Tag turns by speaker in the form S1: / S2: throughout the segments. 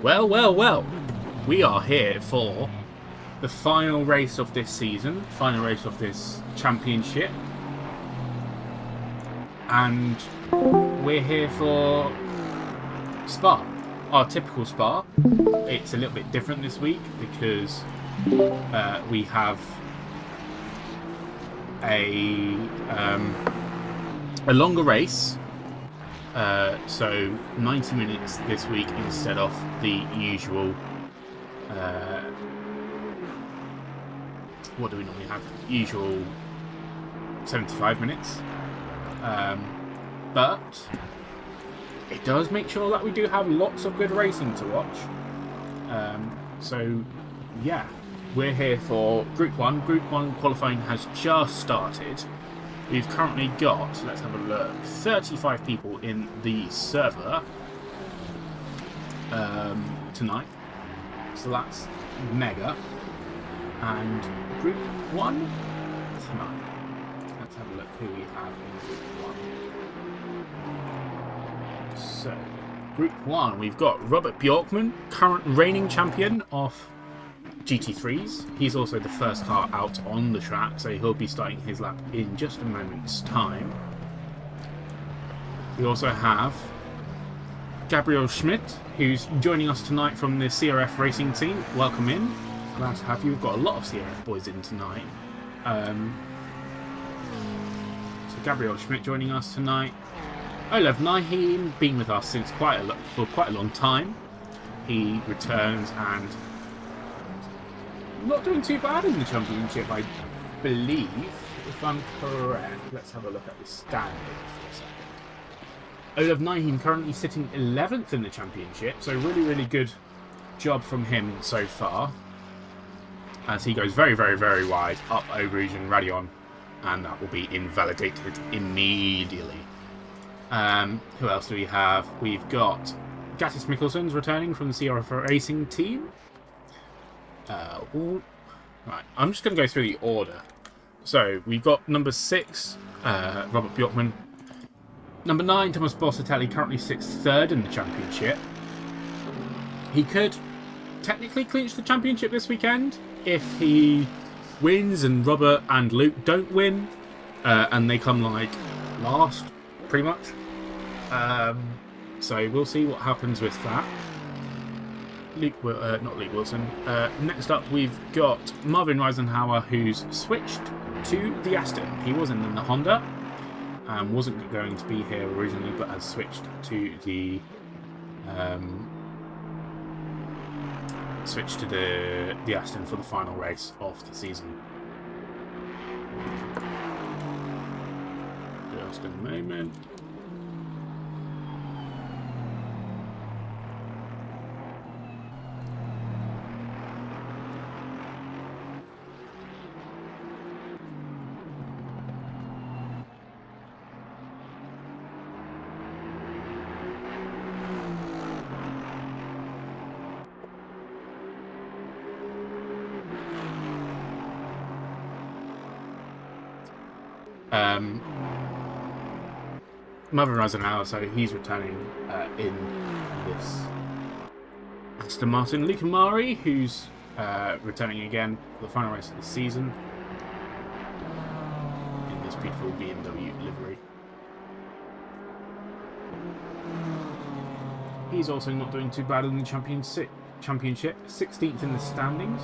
S1: Well, well, well. We are here for the final race of this season, final race of this championship. And we're here for Spa, our typical Spa. It's a little bit different this week because we have a longer race. So 90 minutes this week instead of the usual. What do we normally have? Usual 75 minutes. But it does make sure that we do have lots of good racing to watch. So yeah, we're here for Group 1. Group 1 qualifying has just started. We've currently got, let's have a look, 35 people in the server tonight. So that's mega. And Group 1 tonight. Let's have a look who we have in Group 1. So, Group 1, we've got Robert Bjorkman, current reigning champion of GT3s. He's also the first car out on the track, so he'll be starting his lap in just a moment's time. We also have Gabriel Schmidt, who's joining us tonight from the CRF racing team. Welcome in. Glad to have you. We've got a lot of CRF boys in tonight. So Gabriel Schmidt joining us tonight. Olav Naheem, been with us since for quite a long time. He returns and not doing too bad in the championship, I believe, if I'm correct. Let's have a look at the standings for a second. Olav Naheem currently sitting 11th in the championship, so really, really good job from him so far. As he goes very, very, very wide up over Region Radion, and that will be invalidated immediately. Who else do we have? We've got Gattis Mikkelson's returning from the CRF racing team. Right, I'm just going to go through the order. So we've got number 6, Robert Bjorkman. Number 9, Thomas Bossatelli, currently sits 3rd in the championship. He could technically clinch the championship this weekend if he wins and Robert and Luke don't win, and they come like last, pretty much. So we'll see what happens with that. Not Luke Wilson. Next up, we've got Marvin Reisenhauer, who's switched to the Aston. He wasn't in the Honda, and wasn't going to be here originally, but has switched to the Aston for the final race of the season. Just a moment. Marvin Reisenhauer, so he's returning in this Aston Martin. Luke Amari, who's returning again for the final race of the season in this beautiful BMW livery. He's also not doing too bad in the championship, 16th in the standings.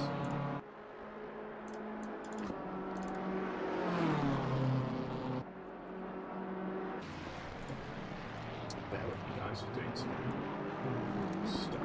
S1: Doing some stuff.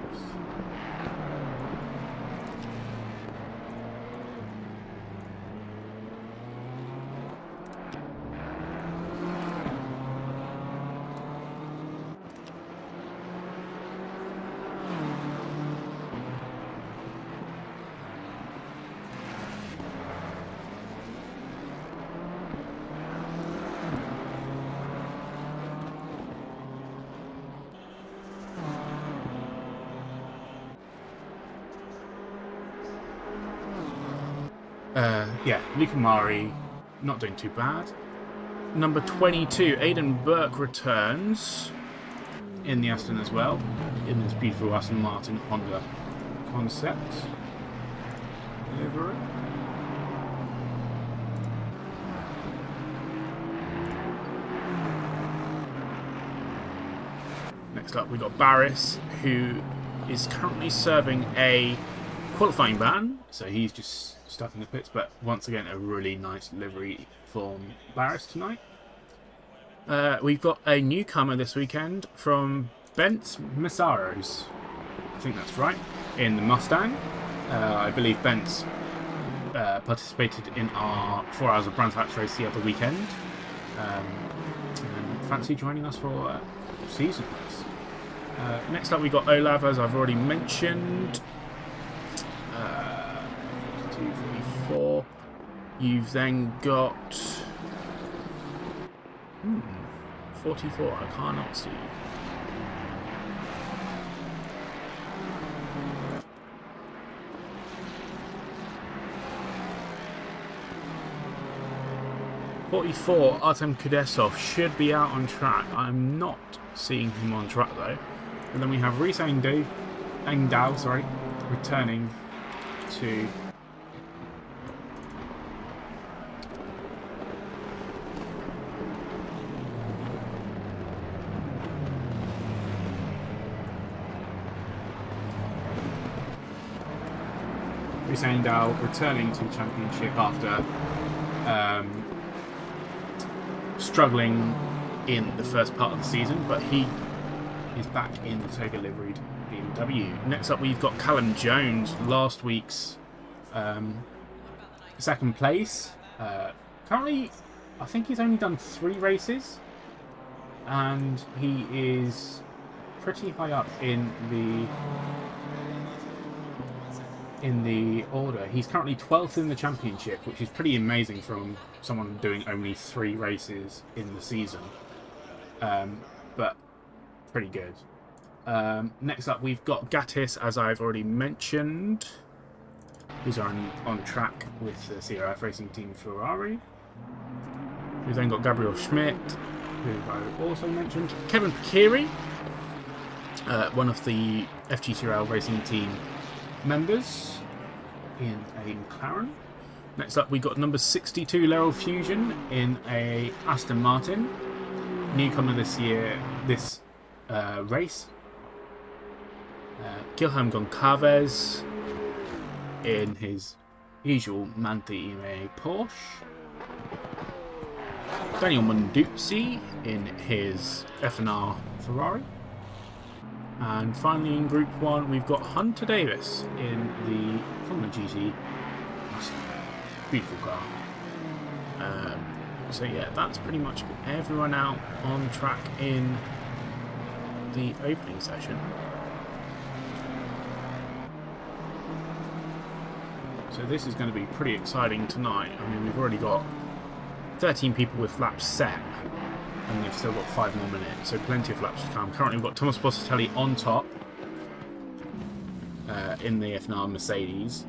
S1: Yeah, Luke Amari, not doing too bad. Number 22, Aidan Burke returns. in the Aston as well, in this beautiful Aston Martin Honda concept livery. Next up, we've got Barris, who is currently serving a qualifying ban, so he's just stuck in the pits, but once again, a really nice livery for Barris tonight. We've got a newcomer this weekend from Bent's Massaros, I think that's right, in the Mustang. I believe Bent's participated in our 4 Hours of Brands Hatch race the other weekend, and fancy joining us for season race. Next up, we got Olav, as I've already mentioned. 244. You've then got 44. I cannot see. Artem Kudesov should be out on track. I'm not seeing him on track though. And then we have Reese Engdahl, returning to returning to the championship after struggling in the first part of the season, but he is back in the Toga liveried BMW. Next up, we've got Callum Jones, last week's second place. Currently, I think he's only done 3 races, and he is pretty high up in the order. He's currently 12th in the championship, which is pretty amazing from someone doing only 3 races in the season. But pretty good. Next up, we've got Gattis, as I've already mentioned, who's on track with the CRF Racing Team Ferrari. We've then got Gabriel Schmidt, who I also mentioned. Kevin Pekiri, one of the FGTRL Racing Team members in a McLaren. Next up, we got number 62 Laurel Fusion in a Aston Martin, newcomer this year, this race. Guilherme Goncalves in his usual Manthey Ime Porsche. Daniel Monduzzi in his F&R Ferrari. And finally, in Group 1, we've got Hunter Davis in the Formula GT. Beautiful car. So yeah, that's pretty much everyone out on track in the opening session. So this is going to be pretty exciting tonight. I mean, we've already got 13 people with laps set, and they've still got 5 more minutes, so plenty of laps to come. Currently we've got Thomas Positelli on top in the F&R Mercedes.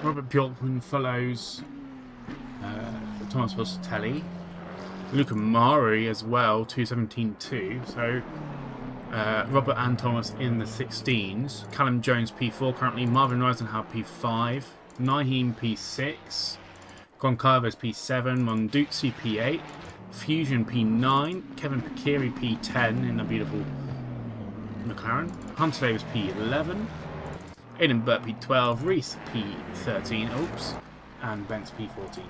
S1: Robert Bjorkman follows Thomas Positelli. Luca Mari as well, 2:17.2. So Robert and Thomas in the 16s. Callum Jones P4 currently. Marvin Reisenhout P5. Naheem P6. Goncalves P7. Monduzzi P8. Fusion P9. Kevin Pekiri P10 in a beautiful McLaren. Hunter Davis P11. Aidan Burt P12, Reese P13, oops, and Bent's P14.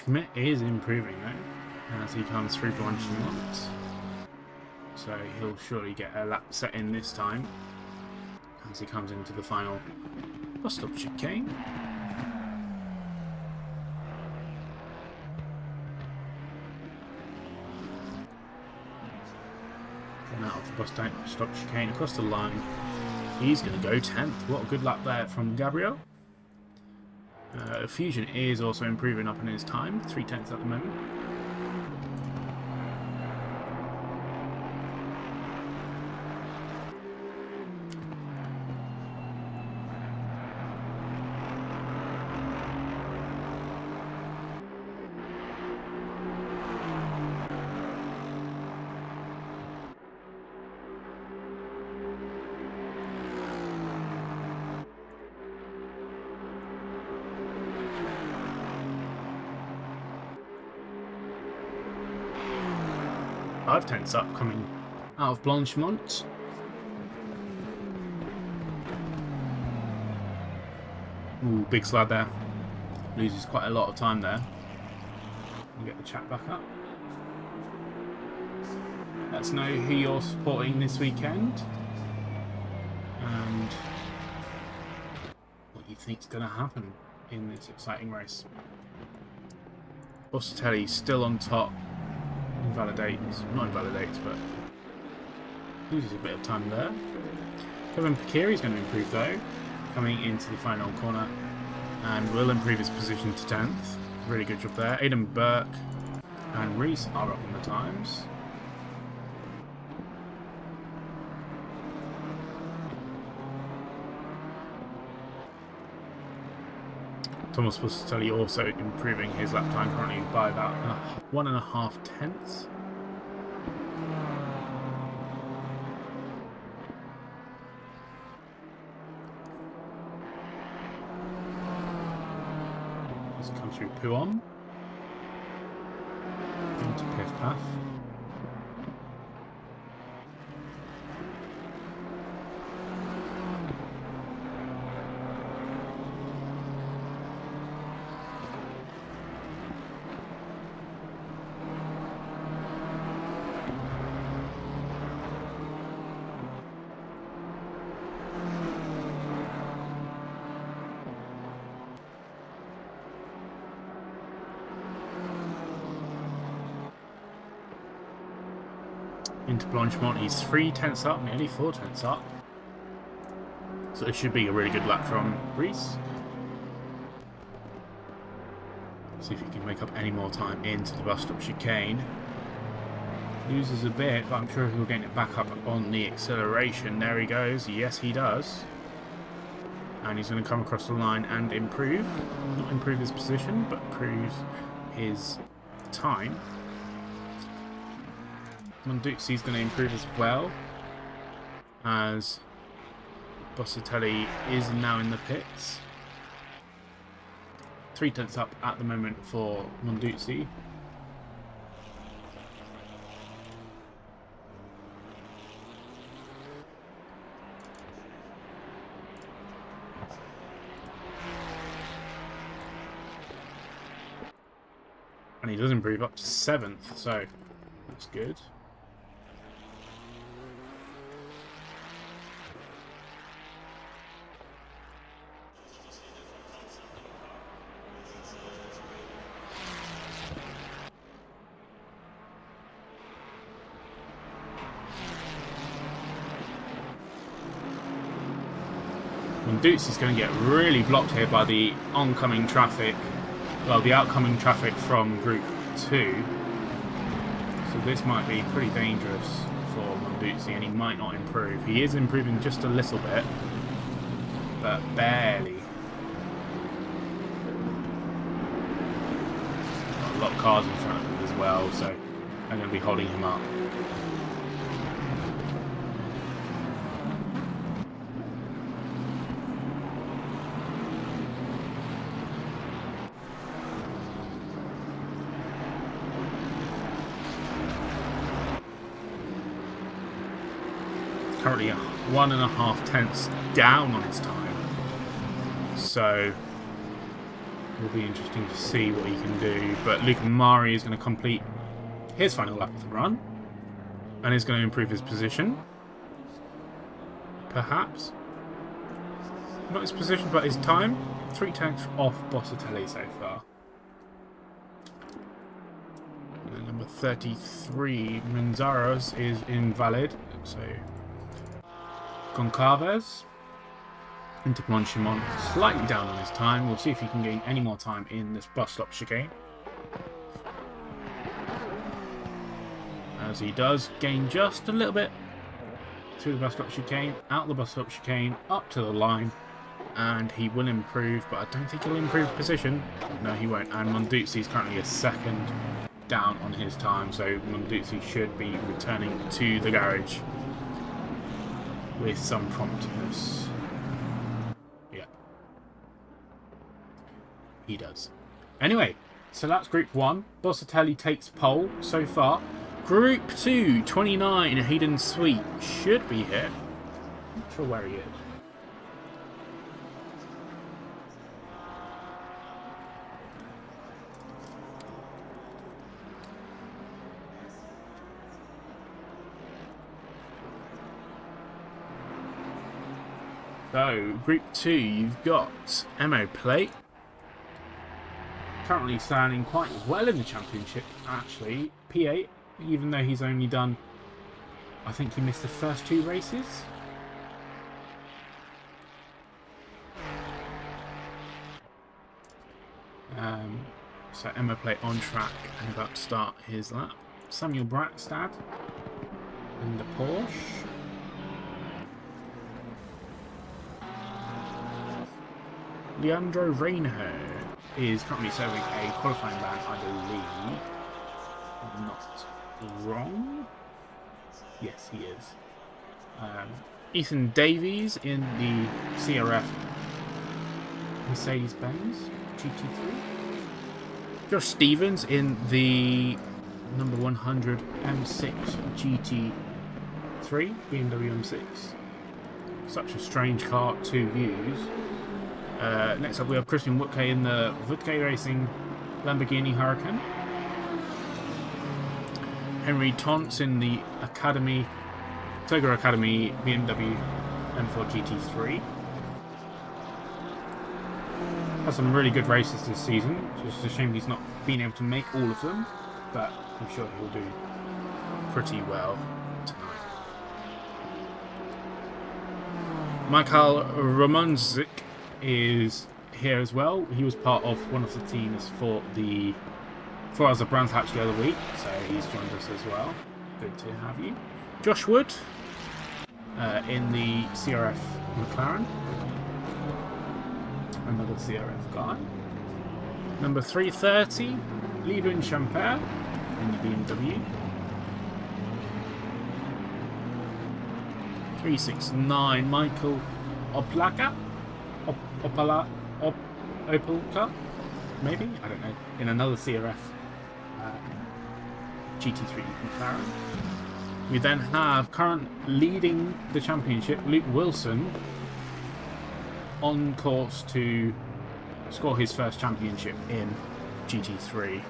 S1: Schmidt is improving though, as he comes through Blanchimont. So he'll surely get a lap set in this time, as he comes into the final bus stop chicane. Going out of the bus stop chicane across the line. He's going to go 10th. What a good lap there from Gabriel. Fusion is also improving up in his time, 3/10 at the moment. Five tenths up coming out of Blanchimont. Ooh, big slide there. Loses quite a lot of time there. We'll get the chat back up. Let us know who you're supporting this weekend and what you think is going to happen in this exciting race. Bossatelli still on top. Not invalidates, but loses a bit of time there. Kevin Picchieri is going to improve though, coming into the final corner, and will improve his position to 10th. Really good job there. Aidan Burke and Reese are up on the times. Thomas Bossatelli also improving his lap time currently by about 1.5 tenths. This comes through Puon into Piff Path. Into Blanchimont, he's 3/10 up, nearly 4/10 up. So it should be a really good lap from Reese. See if he can make up any more time into the bus stop chicane. Loses a bit, but I'm sure he'll get it back up on the acceleration. There he goes. Yes, he does. And he's going to come across the line and improve. Not improve his position, but improve his time. Monduzzi's going to improve as well, as Bossatelli is now in the pits. 3/10 up at the moment for Monduzzi. And he does improve up to 7th, so that's good. Dukes is going to get really blocked here by the oncoming traffic, well, the outcoming traffic from Group 2. So this might be pretty dangerous for Monduzzi, and he might not improve. He is improving just a little bit, but barely. Got a lot of cars in front of him as well, so they're going to be holding him up. Currently 1.5 tenths down on his time, so will be interesting to see what he can do. But Luca Mari is going to complete his final lap of the run and is going to improve his position. Perhaps. Not his position, but his time. 3 tenths off Bossatelli so far. And number 33, Manzaros, is invalid. So, Goncalves into Blanchimont, slightly down on his time. We'll see if he can gain any more time in this bus stop chicane. As he does gain just a little bit through the bus stop chicane, out the bus stop chicane, up to the line, and he will improve, but I don't think he'll improve position. No, he won't. And Monduzzi is currently a second down on his time, so Monduzzi should be returning to the garage with some promptness. Yeah, he does. Anyway, so that's Group 1. Bossatelli takes pole so far. Group 2, 29, Hayden Sweet should be here. Not sure where he is. So, Group 2, you've got Emo Plate. Currently standing quite well in the championship, actually. P8, even though he's only done, I think he missed the first 2 races. So, Emo Plate on track and about to start his lap. Samuel Brackstad in the Porsche. Leandro Reinho is currently serving a qualifying ban, I believe. I'm not wrong. Yes, he is. Ethan Davies in the CRF Mercedes-Benz GT3. Josh Stevens in the number 100 M6 GT3 BMW M6. Such a strange car to use. Next up we have Christian Woodke in the Woodke Racing Lamborghini Huracan. Henry Tonts in the Togo Academy BMW M4 GT3. Had some really good races this season. Just a shame he's not been able to make all of them, but I'm sure he'll do pretty well tonight. Michael Romanzik is here as well. He was part of one of the teams for us at Brands Hatch the other week, so he's joined us as well. Good to have you. Josh Wood in the CRF McLaren. Another CRF guy. Number 330, Lieben Champert in the BMW. 369, Michael Oplaka. Opelka, maybe? I don't know. In another CRF GT3 McLaren. We then have current leading the championship, Luke Wilson, on course to score his first championship in GT3.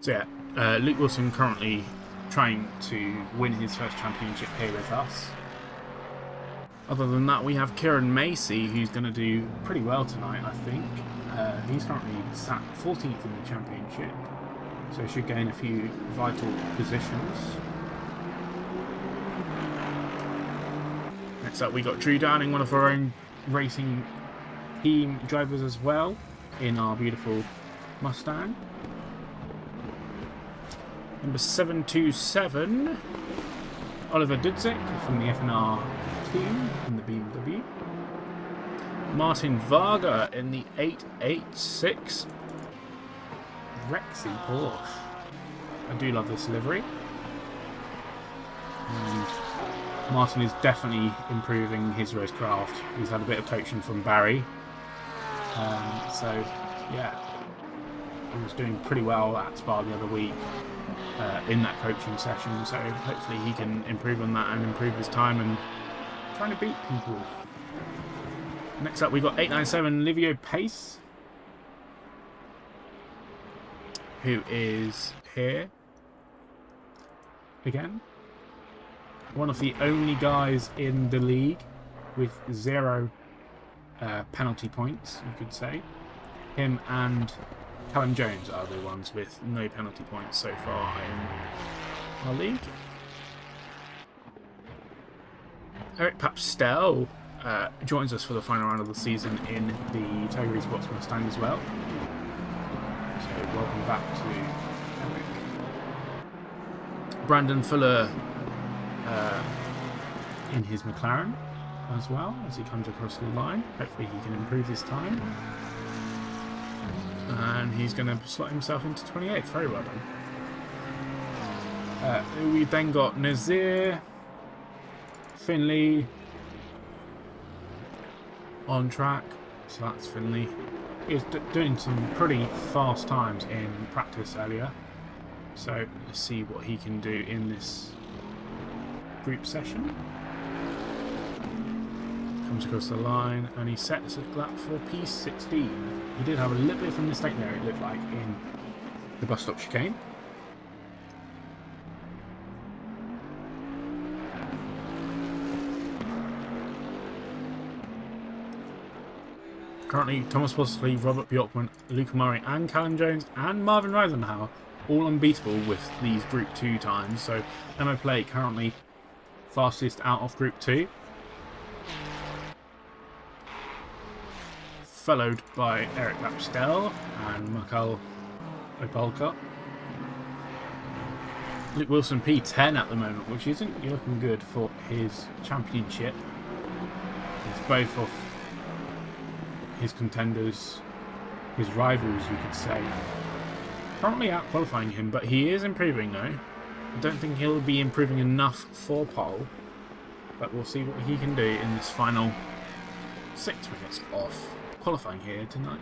S1: So yeah, Luke Wilson currently trying to win his first championship here with us. Other than that, we have Kieran Macy, who's going to do pretty well tonight, I think. He's currently sat 14th in the championship, so he should gain a few vital positions. Next up, we got Drew Downing, one of our own racing team drivers as well, in our beautiful Mustang. Number 727, Oliver Dudzik from the FNR team in the BMW. Martin Varga in the 886 Rexy Porsche. I do love this livery. And Martin is definitely improving his racecraft. He's had a bit of coaching from Barry. So, yeah, he was doing pretty well at Spa the other week in that coaching session. So hopefully he can improve on that and improve his time and trying to beat people. Next up, we've got 897 Livio Pace, who is here again. One of the only guys in the league with 0 penalty points, you could say. Him and Callum Jones are the ones with no penalty points so far in our league. Eric Papstel joins us for the final round of the season in the Tiger Esports Mustang as well. So welcome back to Eric. Brandon Fuller in his McLaren as well as he comes across the line. Hopefully he can improve his time. And he's going to slot himself into 28th. Very well done. We then got Nazir, Finley on track. So that's Finley. He was doing some pretty fast times in practice earlier. So let's see what he can do in this group session. Comes across the line and he sets a lap for P16. He did have a little bit of a mistake there, it looked like, in the bus stop chicane. Currently, Thomas Bosley, Robert Bjorkman, Luca Murray and Callum Jones and Marvin Reisenhower all unbeatable with these Group 2 times. So Emma Plate currently fastest out of Group 2. Followed by Eric Lapstel and Mikhail Opalka. Luke Wilson P10 at the moment, which isn't looking good for his championship. It's both of his contenders, his rivals, you could say. Currently out qualifying him, but he is improving though. I don't think he'll be improving enough for pole, but we'll see what he can do in this final 6 minutes of qualifying here tonight.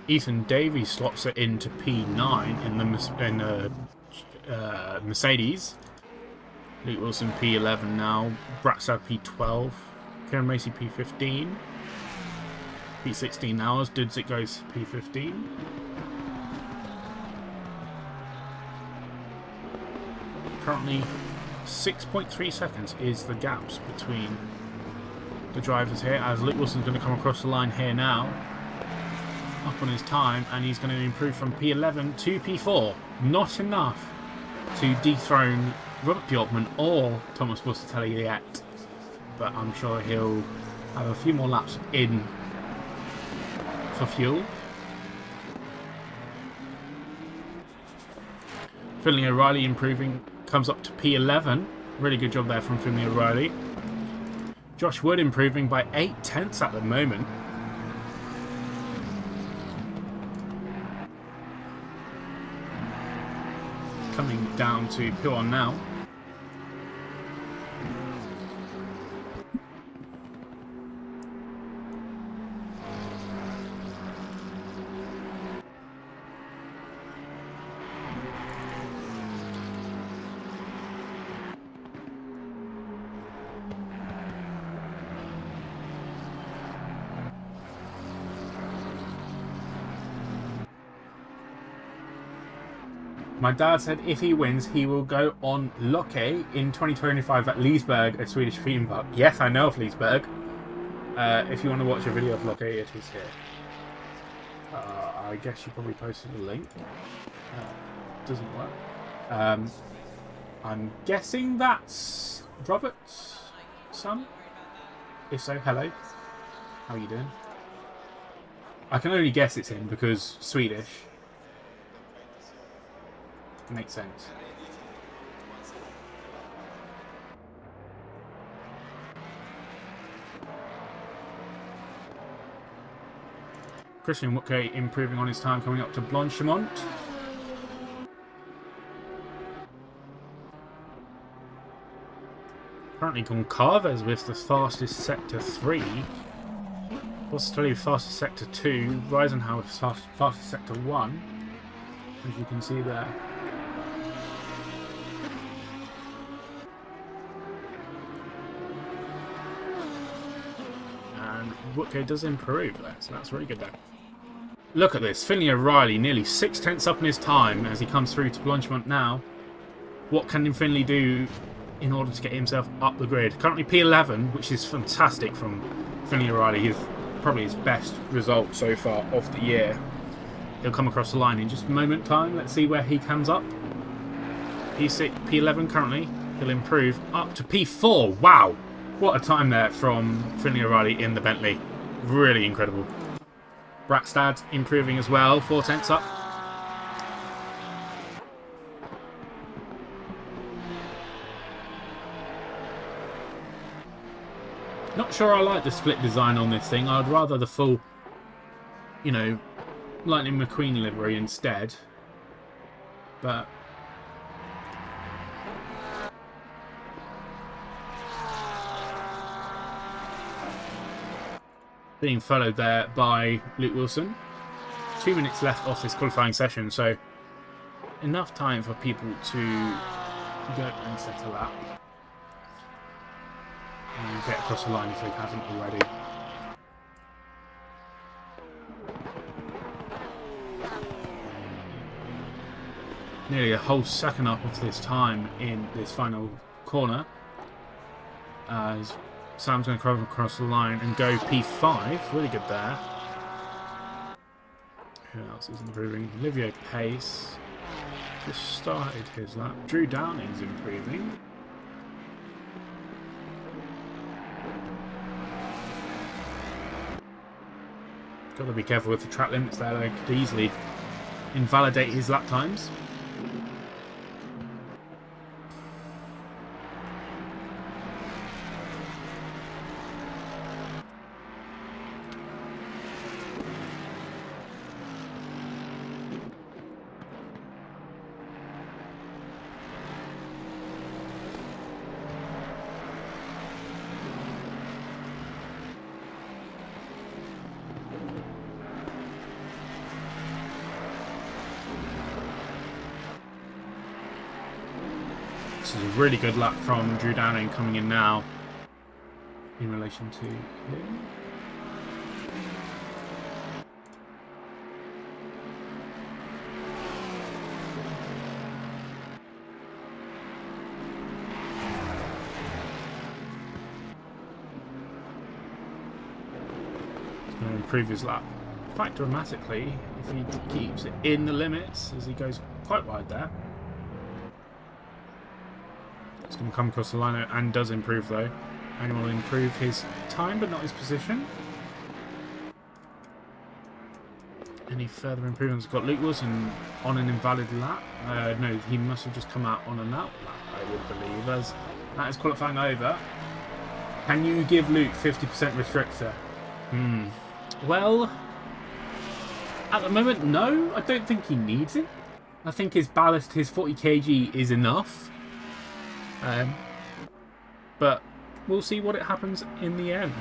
S1: Ethan Davies slots it into P9 in the Mercedes. Luke Wilson P11 now. Bratsad P12. Kieran Macy P15. P16 now as Dudzik goes P15. Currently 6.3 seconds is the gaps between the drivers here, as Luke Wilson's going to come across the line here now. Up on his time, and he's going to improve from P11 to P4. Not enough to dethrone Robert Bjorkman or Thomas Buscatelli yet, but I'm sure he'll have a few more laps in for fuel. Finley O'Reilly improving, comes up to P11. Really good job there from Finley O'Reilly. Josh Wood improving by 0.8 at the moment. Coming down to P1 now. My dad said if he wins, he will go on Locke in 2025 at Leesburg, a Swedish theme park. Yes, I know of Leesburg. If you want to watch a video of Locke, it is here. I guess you probably posted a link. Doesn't work. I'm guessing that's Robert's son. If so, hello. How are you doing? I can only guess it's him because Swedish. Makes sense. Christian Woodgate improving on his time coming up to Blanchimont. Currently Goncalves with the fastest sector 3. Bostelli fastest sector 2. Reisenhauer fastest sector 1. As you can see there. And Woodgate does improve there, so that's really good there. Look at this, Finlay O'Reilly nearly 6/10 up in his time as he comes through to Blanchimont now. What can Finlay do in order to get himself up the grid? Currently P11, which is fantastic from Finlay O'Reilly. He's probably his best result so far of the year. He'll come across the line in just a moment time. Let's see where he comes up. P6, P11 currently. He'll improve up to P4. Wow! What a time there from Finlay O'Reilly in the Bentley. Really incredible. Brackstad improving as well, 4/10 up. Not sure I like the split design on this thing. I'd rather the full, you know, Lightning McQueen livery instead. But being followed there by Luke Wilson. 2 minutes left off this qualifying session, so enough time for people to go and settle up and get across the line if they haven't already. Nearly a whole second up of this time in this final corner as Sam's going to come across the line and go P5. Really good there. Who else is improving? Olivier Pace just started his lap. Drew Downing's improving. Got to be careful with the track limits there. They could easily invalidate his lap times. This is a really good lap from Drew Downing coming in now in relation to him. He's going to improve his lap quite dramatically if he keeps it in the limits as he goes quite wide there. It's going to come across the line and does improve though. And will improve his time but not his position. Any further improvements? Got Luke Wilson on an invalid lap. No, he must have just come out on an out lap, I would believe, as that is qualifying over. Can you give Luke 50% restrictor? Well, at the moment, no. I don't think he needs it. I think his ballast, his 40 kg is enough. But we'll see what it happens in the end.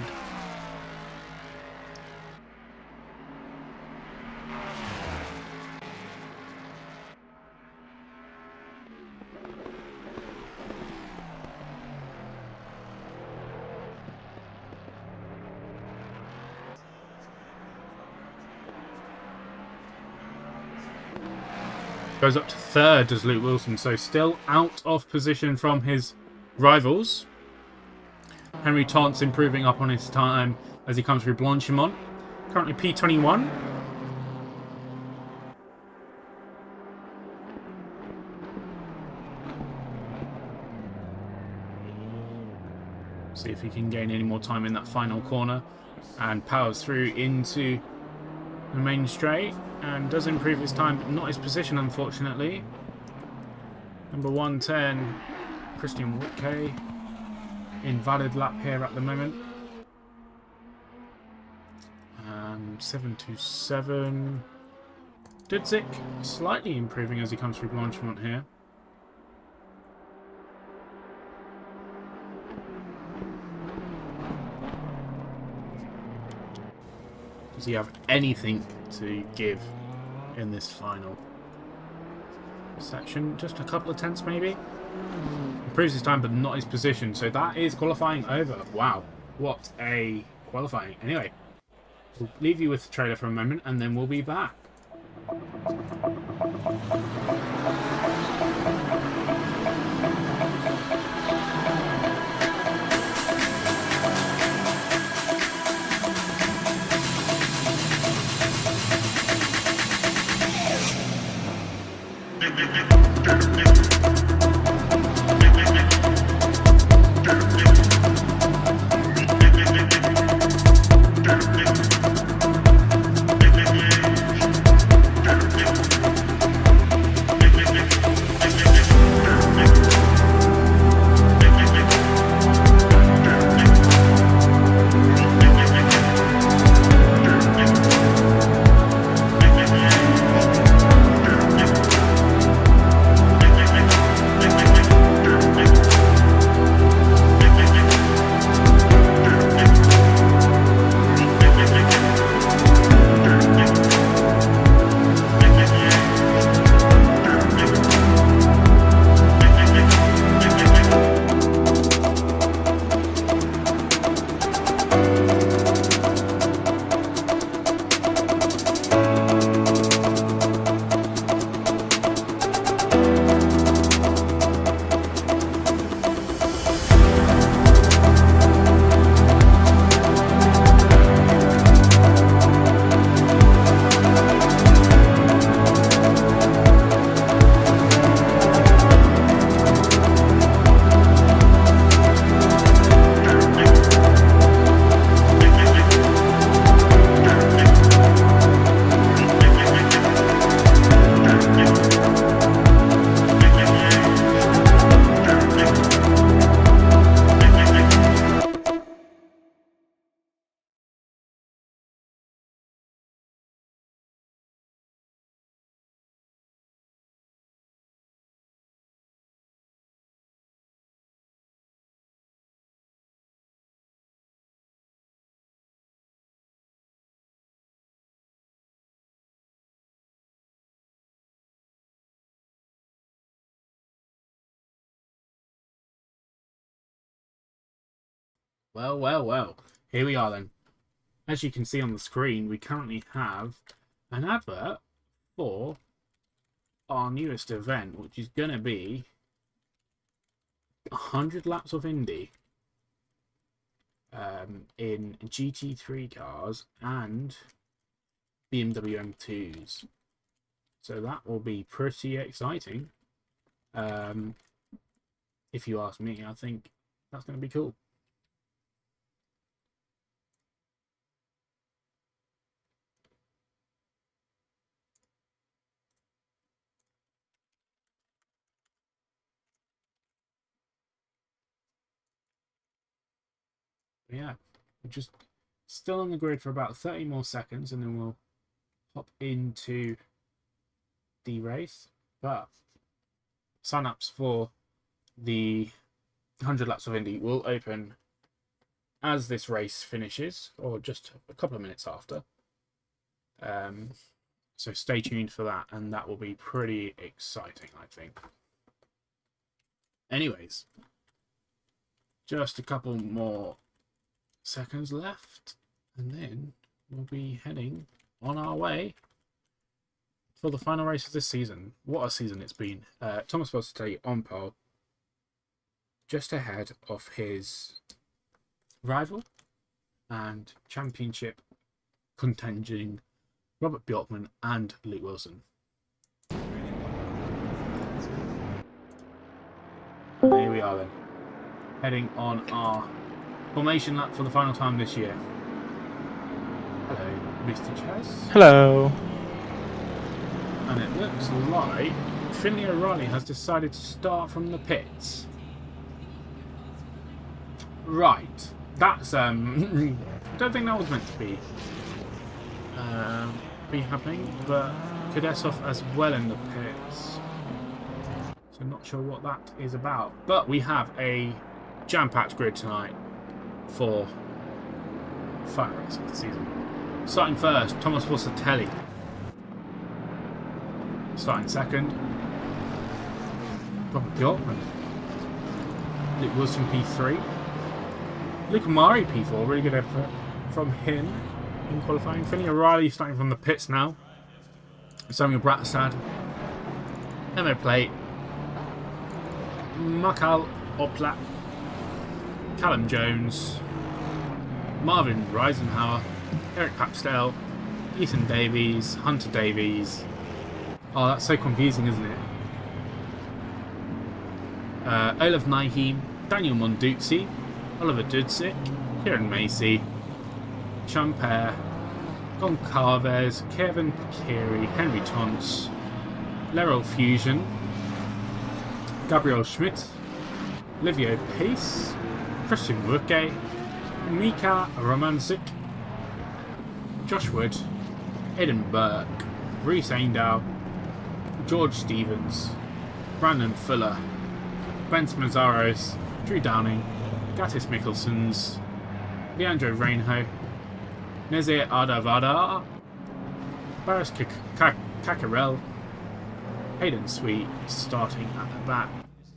S1: Goes up to third as Luke Wilson, so still out of position from his rivals. Henry Taunt's improving up on his time as he comes through Blanchimont. Currently P21. See if he can gain any more time in that final corner and powers through into remains straight and does improve his time, but not his position, unfortunately. Number 110, Christian Woodkay. Invalid lap here at the moment. 727. Dudzik slightly improving as he comes through Blanchemont here. Does he have anything to give in this final section? Just a couple of tenths maybe? Improves his time but not his position. So that is qualifying over. Wow. What a qualifying. Anyway, we'll leave you with the trailer for a moment and then we'll be back. Well, well, well. Here we are then. As you can see on the screen, we currently have an advert for our newest event, which is going to be 100 laps of Indy in GT3 cars and BMW M2s. So that will be pretty exciting. If you ask me, I think that's going to be cool. Yeah, we're just still on the grid for about 30 more seconds and then we'll hop into the race. But sign-ups for the 100 laps of Indy will open as this race finishes, or just a couple of minutes after. So stay tuned for that, and that will be pretty exciting, I think. Anyways, just a couple more seconds left, and then we'll be heading on our way for the final race of this season. What a season it's been. Thomas Bossetti on pole, just ahead of his rival and championship contending Robert Bjorkman and Luke Wilson. Here we are then, heading on our formation lap for the final time this year. Hello. Mr. Chess.
S2: Hello.
S1: And it looks like Finley O'Reilly has decided to start from the pits. Right. That's, I don't think that was meant to be happening, but Kudesov as well in the pits. So not sure what that is about. But we have a jam-packed grid tonight for final race of the season. Starting first, Thomas Bossatelli. Starting second, Robert Bjorkman. Luke Wilson P3. Luke Amari P4, really good effort from him in qualifying. Finley O'Reilly starting from the pits now. Samuel Bratstad. Emma Plate. Makal Oplat. Callum Jones. Marvin Reisenhauer. Eric Papsdale. Ethan Davies. Hunter Davies. Oh, that's so confusing, isn't it? Olaf Naheem. Daniel Monduzzi. Oliver Dudzik. Kieran Macy. Champere, Goncalves, Kevin Pikiri, Henry Tons, Lerol Fusion, Gabriel Schmidt, Livio Pace, Christian Wurke, Mika Romancic, Josh Wood, Aidan Burke, Reece Aindow, George Stevens, Brandon Fuller, Ben Mazzaros, Drew Downing, Gattis Mikkelsons, Leandro Reinho, Nezir Ardavada, Baris Kakarel, Hayden Sweet starting at the back,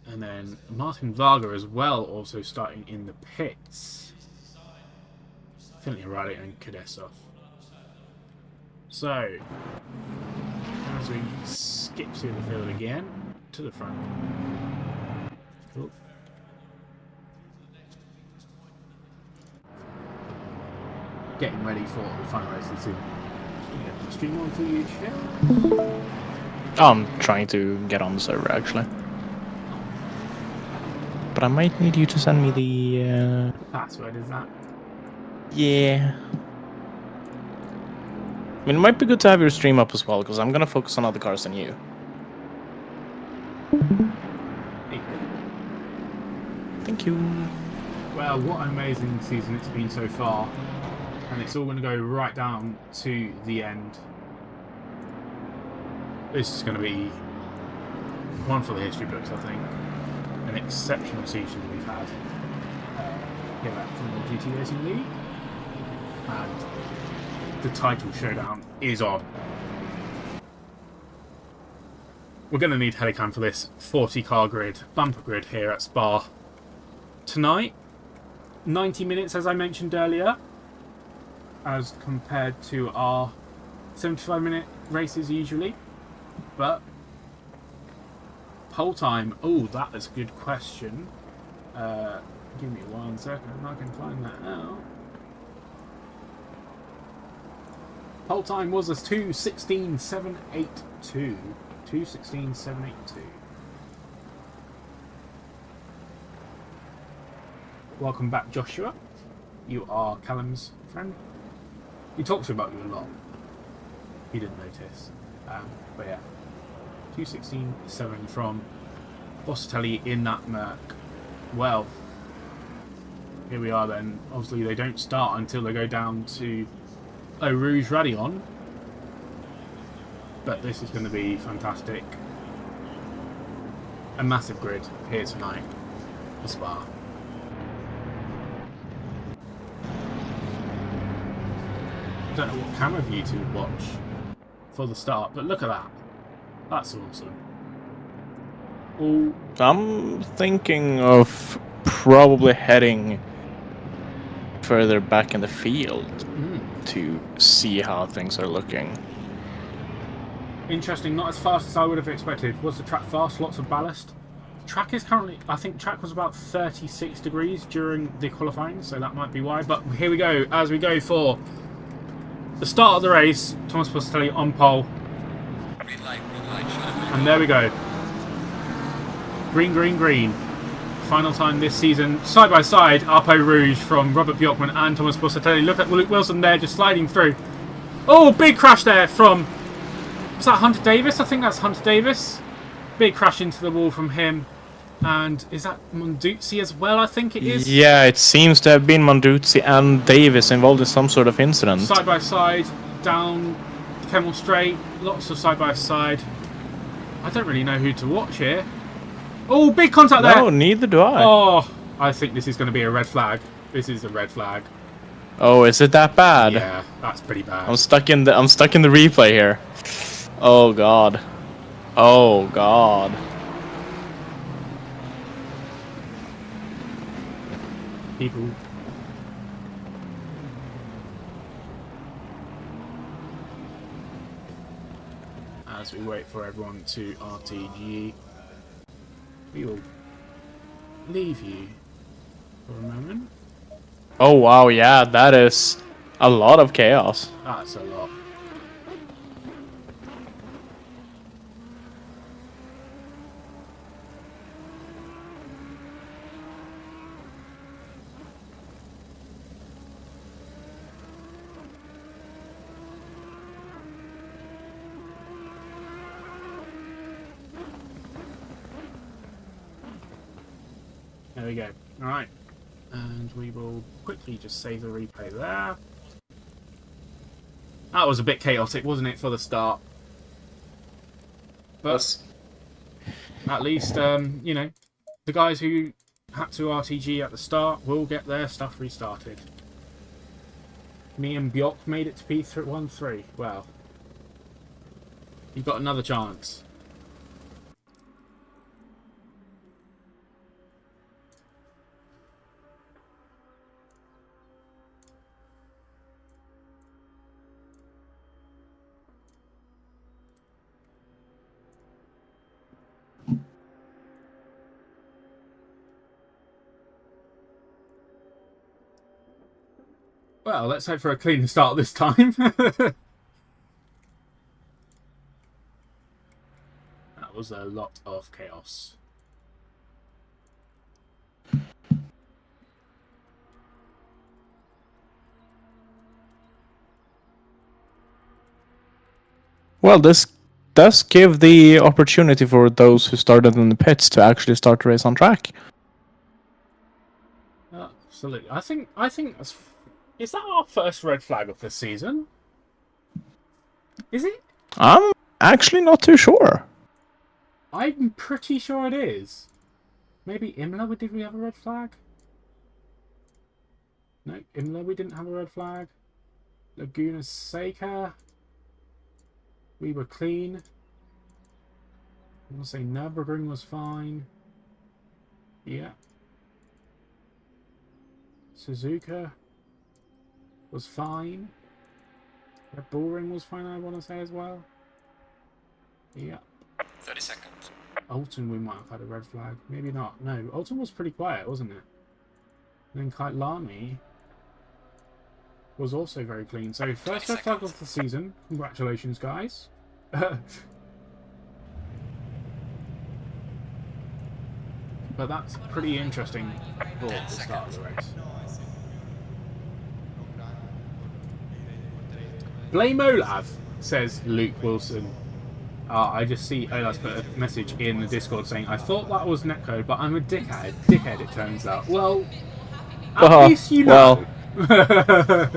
S1: and then Martin Varga as well, also starting in the pits. Finley O'Reilly and Kudesov. So, as we skip through the field again, to the front. Cool. Getting ready for the final race of the season. Stream on for you,
S2: I'm trying to get on the server actually. But I might need you to send me the
S1: password, is that?
S2: Yeah. I mean, it might be good to have your stream up as well, because I'm gonna focus on other cars than you. Thank you.
S1: Well, what an amazing season it's been so far. And it's all going to go right down to the end. This is going to be one for the history books, I think. An exceptional season we've had here from the GT Racing League. And the title showdown is on. We're going to need Helicam for this 40-car grid, bumper grid here at Spa. Tonight, 90 minutes as I mentioned earlier, as compared to our 75-minute races usually. But pole time, oh, that is a good question. Give me 1 second, I can find that out. Pole time was a 2:16.782. 2:16.782. Welcome back, Joshua. You are Callum's friend. He talks about you a lot. He didn't notice. But yeah. 2:16.7 from Bossatelli in that Merc. Well, here we are then. Obviously they don't start until they go down to Eau Rouge Raidillon. But this is going to be fantastic. A massive grid here tonight for Spa. I don't know what camera view to watch for the start, but look at that. That's awesome. Ooh.
S2: I'm thinking of probably heading further back in the field to see how things are looking.
S1: Interesting, not as fast as I would have expected. Was the track fast? Lots of ballast? Track is currently, I think track was about 36 degrees during the qualifying, so that might be why. But here we go, as we go for the start of the race. Thomas Bossatelli on pole.
S3: Green light,
S1: and there we go. Green, green, green. Final time this season, side by side, up Eau Rouge from Robert Bjorkman and Thomas Bossatelli. Look at Luke Wilson there, just sliding through. Oh, big crash there from... Was that Hunter Davis? I think that's Hunter Davis. Big crash into the wall from him. And is that Monduzzi as well? I think it is.
S2: Yeah, it seems to have been Monduzzi and Davis involved in some sort of incident.
S1: Side by side, down Kemmel Straight. Lots of side by side. I don't really know who to watch here. Oh, big contact there.
S2: No, neither do I.
S1: Oh, I think this is going to be a red flag. This is a red flag.
S2: Oh, is it that bad?
S1: Yeah, that's pretty bad.
S2: I'm stuck in the replay here. Oh god. Oh god.
S1: People. As we wait for everyone to RTG, we will leave you for a moment.
S2: Oh wow, yeah, that is a lot of chaos.
S1: That's a lot. There we go. Alright. And we will quickly just save the replay there. That was a bit chaotic, wasn't it, for the start? But at least, you know, the guys who had to RTG at the start will get their stuff restarted. Me and Bjork made it to P13. Well, you've got another chance. Well, let's hope for a clean start this time. That was a lot of chaos.
S2: Well, this does give the opportunity for those who started in the pits to actually start the race on track.
S1: Absolutely. I think that's... Is that our first red flag of the season? Is it?
S2: I'm actually not too sure.
S1: I'm pretty sure it is. Maybe Imola, did we have a red flag? No, Imola, we didn't have a red flag. Laguna Seca, we were clean. I want to say Nürburgring was fine. Yeah. Suzuka was fine. Red Bull Ring was fine, I want to say as well. Yeah.
S3: 30 seconds.
S1: Alton, we might have had a red flag. Maybe not. No, Alton was pretty quiet, wasn't it? And then Kaitlani was also very clean. So, first red flag of the season. Congratulations, guys. But that's pretty interesting for the start of the race. Blame Olav, says Luke Wilson. I just see Olaf's put a message in the Discord saying, I thought that was netcode, but I'm a dickhead. Dickhead, it turns out. Well, at least you know.
S2: Well.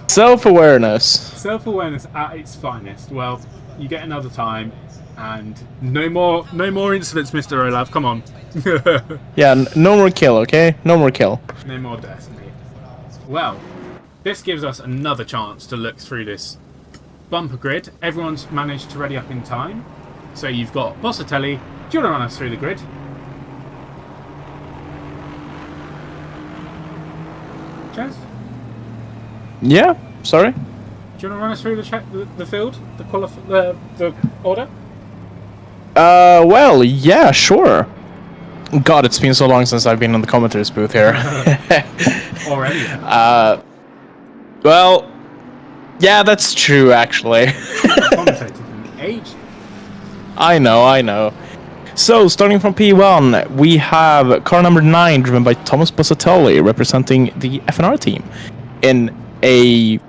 S2: Self-awareness.
S1: Self-awareness at its finest. Well, you get another time, and no more incidents, Mr. Olaf. Come on.
S2: Yeah, no more kill, okay? No more kill.
S1: No more death, mate. Well, this gives us another chance to look through this bumper grid. Everyone's managed to ready up in time. So you've got Bossatelli. Do you want to run us through the grid? Chaz?
S2: Yeah, sorry?
S1: Do you want to run us through the field? The order?
S2: Well, yeah, sure. God, it's been so long since I've been in the commentator's booth here.
S1: Already?
S2: Well, yeah, that's true, actually.
S1: Commentated in age.
S2: I know. So, starting from P1, we have car number 9, driven by Thomas Bossatelli, representing the FNR team, in a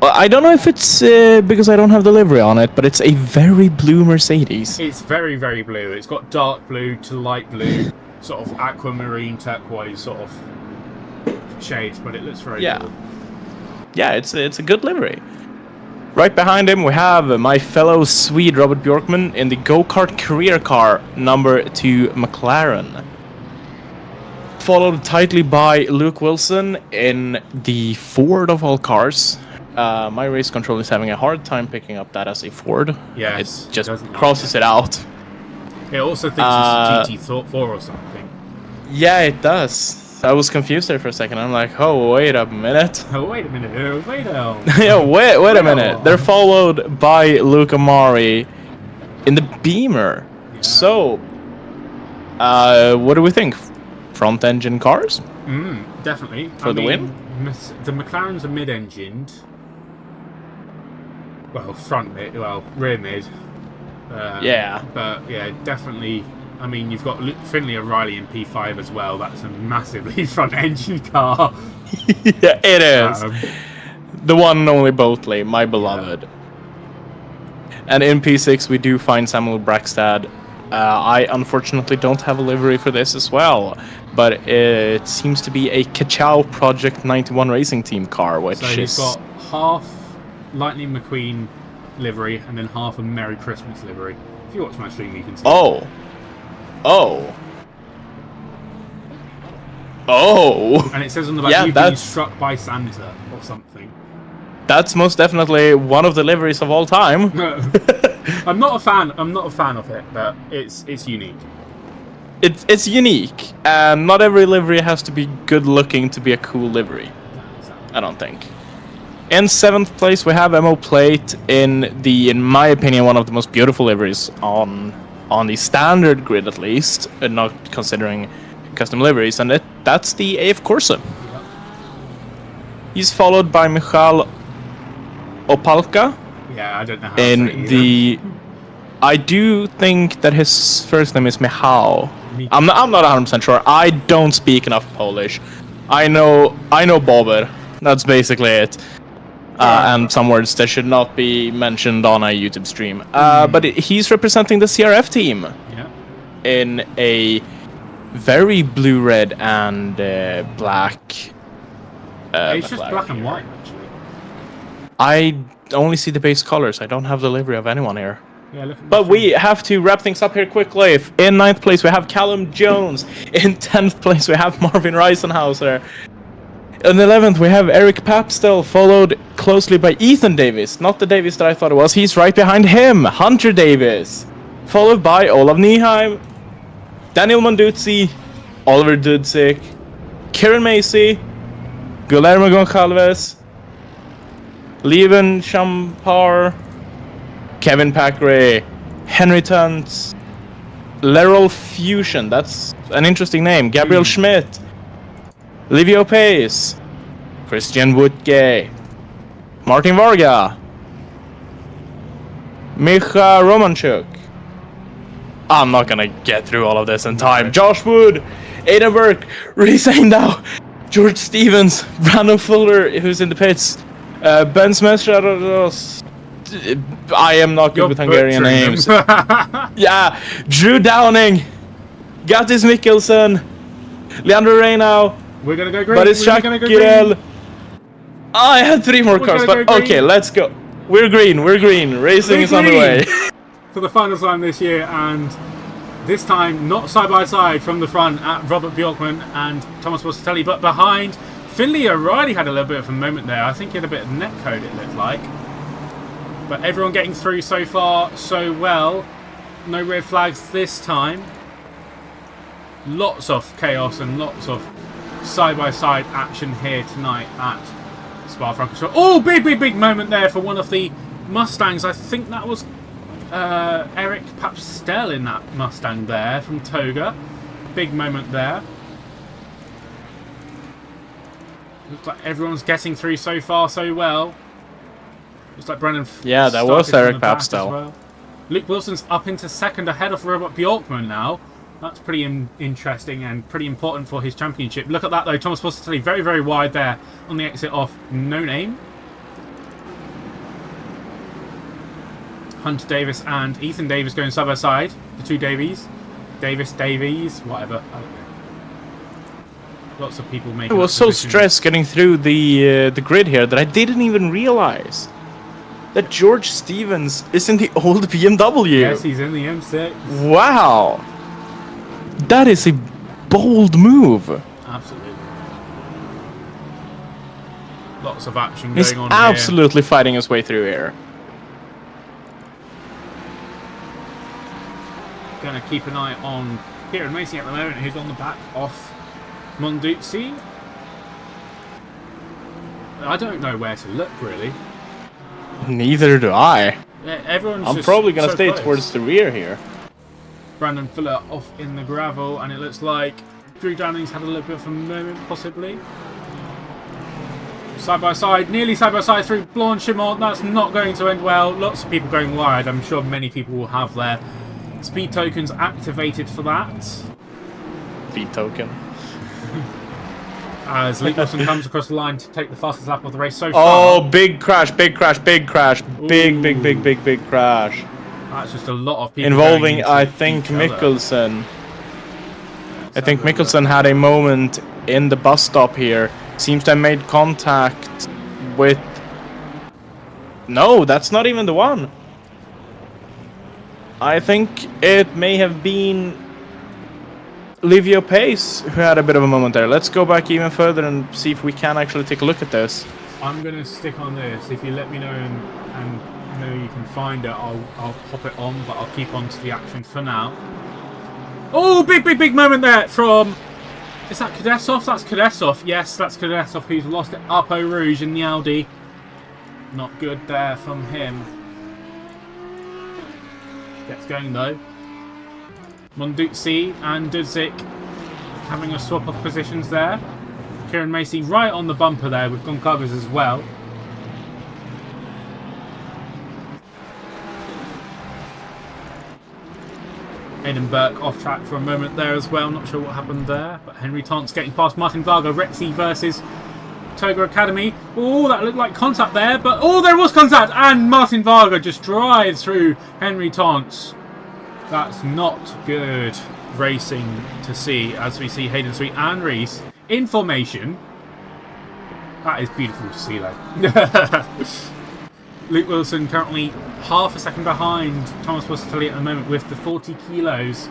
S2: Well, I don't know if it's because I don't have the livery on it, but it's a very blue Mercedes.
S1: It's very, very blue. It's got dark blue to light blue, sort of aquamarine turquoise sort of shades, but it looks very good.
S2: Yeah, it's a good livery. Right behind him, we have my fellow Swede Robert Bjorkman in the go-kart career car number 2 McLaren. Followed tightly by Luke Wilson in the Ford of all cars. My race control is having a hard time picking up that as a Ford.
S1: Yes,
S2: it just crosses it out.
S1: It also thinks it's a GT4 or something.
S2: Yeah, it does. I was confused there for a second. I'm like, oh, wait a minute.
S1: Oh, wait a minute. Wait a
S2: yeah, wait a minute. They're followed by Luke Amari in the Beamer. Yeah. So, what do we think? Front engine cars?
S1: Definitely.
S2: For the win?
S1: The McLarens are mid-engined. Well, rear mid.
S2: Yeah.
S1: But yeah, definitely. I mean, you've got Finley O'Reilly in P5 as well. That's a massively front-engine car.
S2: Yeah, it is. The one and only Boatley, my beloved. Yeah. And in P6, we do find Samuel Brackstad. I unfortunately don't have a livery for this as well, but it seems to be a Kachow Project 91 Racing Team car, which
S1: so he's got half Lightning McQueen livery and then half a Merry Christmas livery. If you watch my stream, you can see.
S2: Oh.
S1: And it says on the back, you've been struck by Santa or something.
S2: That's most definitely one of the liveries of all time.
S1: I'm not a fan of it, but it's unique.
S2: It's unique, and not every livery has to be good looking to be a cool livery. I don't think. In 7th place, we have Mo Plate in my opinion, one of the most beautiful liveries on the standard grid, at least, and not considering custom liveries, and that's the AF Corsa. Yeah. He's followed by Michal Opalka.
S1: Yeah, I don't know how to say
S2: I do think that his first name is Michał. I'm not 100% sure. I don't speak enough Polish. I know Bober. That's basically it. And some words that should not be mentioned on a YouTube stream. But he's representing the CRF team.
S1: Yeah.
S2: In a very blue, red, and black.
S1: It's just black and white, actually.
S2: I only see the base colors. I don't have the livery of anyone here.
S1: Yeah,
S2: but we have to wrap things up here quickly. In 9th place, we have Callum Jones. In 10th place, we have Marvin Reisenhauser. In 11th, we have Eric Papstel, followed closely by Ethan Davis. Not the Davis that I thought it was. He's right behind him. Hunter Davis. Followed by Olav Nieheim, Daniel Monduzzi, Oliver Dudzik, Kieran Macy, Guillermo Gonçalves, Lieven Champar, Kevin Packray, Henry Tuntz, Leroy Fusion, that's an interesting name, Gabriel Schmidt, Livio Pace, Christian Woodgay, Martin Varga, Micha Romanchuk. I'm not gonna get through all of this in time. Josh Wood, Aidan Burke, Reese Aindow, George Stevens, Brandon Fuller, who's in the pits, Ben Smith, I am not good with Hungarian names. Yeah, Drew Downing, Gattis Mikkelsen, Leandro Reynau.
S1: We're gonna go green.
S2: Barisha Kirel. I had 3 more cars, but okay, let's go. We're green. Racing is on the way.
S1: For the final time this year, and this time not side by side from the front at Robert Bjorkman and Thomas Postatelli, but behind. Finley O'Reilly had a little bit of a moment there. I think he had a bit of net code, it looked like. But everyone getting through so far so well. No red flags this time. Lots of chaos and lots of side-by-side action here tonight at Spa-Francorchamps. Oh, big moment there for one of the Mustangs. I think that was Eric Papstel in that Mustang there from Toga. Big moment there. Looks like everyone's getting through so far so well. Looks like Brendan.
S2: Yeah, that was Eric Papstel.
S1: Well. Luke Wilson's up into second ahead of Robert Bjorkman now. That's pretty interesting and pretty important for his championship. Look at that though, Thomas Postatelli very wide there on the exit off No Name. Hunter Davis and Ethan Davis going side by side. The two Davies. Davies, whatever. I don't know. Lots of people making.
S2: I was so stressed getting through the grid here that I didn't even realize that George Stevens is in the old BMW.
S1: Yes, he's in the M6.
S2: Wow, that is a bold move.
S1: Absolutely. Lots of action
S2: He's
S1: going on
S2: absolutely fighting his way through here.
S1: Going to keep an eye on Kieran Macy at the moment, who's on the back off Monduzzi. I don't know where to look, really.
S2: Neither do I.
S1: Everyone's
S2: I'm
S1: just
S2: probably going to
S1: so
S2: stay
S1: close.
S2: towards the rear here.
S1: Brandon Fuller off in the gravel, and it looks like Drew Downing's had a little bit of a moment, possibly. Side by side, nearly side by side through Blanchimont. That's not going to end well. Lots of people going wide. I'm sure many people will have their speed tokens activated for that.
S2: Speed token.
S1: As Luke Wilson comes across the line to take the fastest lap of the race so far.
S2: Oh, big crash, big crash, big crash. Big crash.
S1: That's just a lot of people
S2: Involving,
S1: going
S2: I
S1: into
S2: think,
S1: each other.
S2: Mikkelsen. I think Mikkelsen had a moment in the bus stop here. Seems to have made contact with... No, that's not even the one. I think it may have been Livio Pace who had a bit of a moment there. Let's go back even further and see if we can actually take a look at this.
S1: I'm going to stick on this. If you let me know and know you can find it, I'll pop it on, but I'll keep on to the action for now. Oh, big moment there from... Is that Kadesov? That's Kadesov. Yes, that's Kadesov who's lost it up Eau Rouge in the Audi. Not good there from him. Gets going though. Monduzzi and Dudzik having a swap of positions there. Kieran Macy right on the bumper there with Goncalves as well. Aidan Burke off track for a moment there as well. Not sure what happened there. But Henry Tant's getting past Martin Varga. Rexy versus Toga Academy. Oh, that looked like contact there. But oh, there was contact. And Martin Varga just drives through Henry Tant's. That's not good racing to see as we see Hayden Sweet and Reese in formation. That is beautiful to see though. Luke Wilson currently half a second behind Thomas Postatelli at the moment with the 40 kilos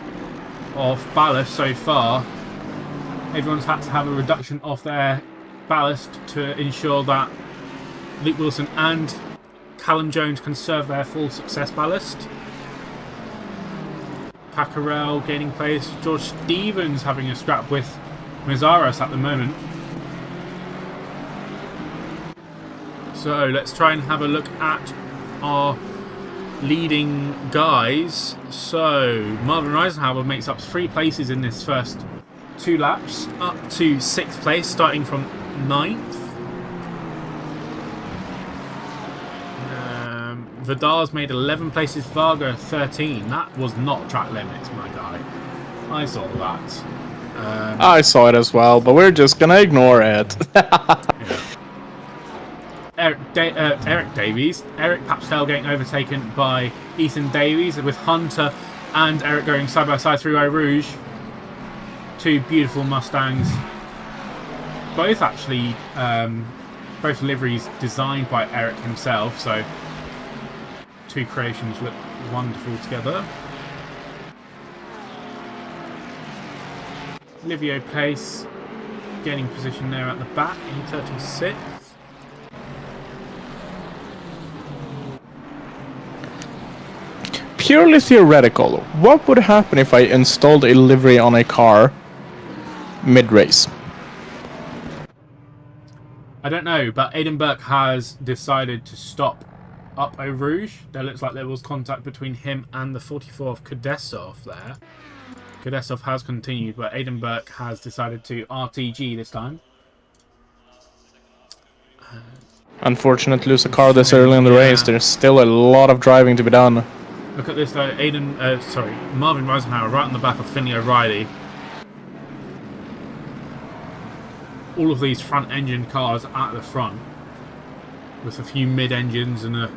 S1: of ballast so far. Everyone's had to have a reduction of their ballast to ensure that Luke Wilson and Callum Jones can serve their full success ballast. Paccarel gaining place. George Stevens having a scrap with Mazaros at the moment. So let's try and have a look at our leading guys. So Marvin Reisenhauer makes up 3 places in this first 2 laps, up to 6th place, starting from 9th. Vidal's made 11 places, Varga 13. That was not track limits, my guy. I saw that.
S2: I saw it as well, but we're just gonna ignore it.
S1: Eric Davies. Eric Papstel getting overtaken by Ethan Davies with Hunter and Eric going side by side through Eau Rouge. 2 beautiful Mustangs. Both actually, both liveries designed by Eric himself, so 2 creations look wonderful together. Livio Pace gaining position there at the back in 36th.
S2: Purely theoretical, what would happen if I installed a livery on a car mid-race?
S1: I don't know, but Aidan Burke has decided to stop up Eau Rouge. There looks like there was contact between him and the 44 of Kadesov there. Kadesov has continued, but Aidan Burke has decided to RTG this time.
S2: Unfortunate to lose a car this early in the race. There's still a lot of driving to be done.
S1: Look at this though, Marvin Reisenhauer right on the back of Finley O'Reilly. All of these front engine cars at the front, with a few mid engines and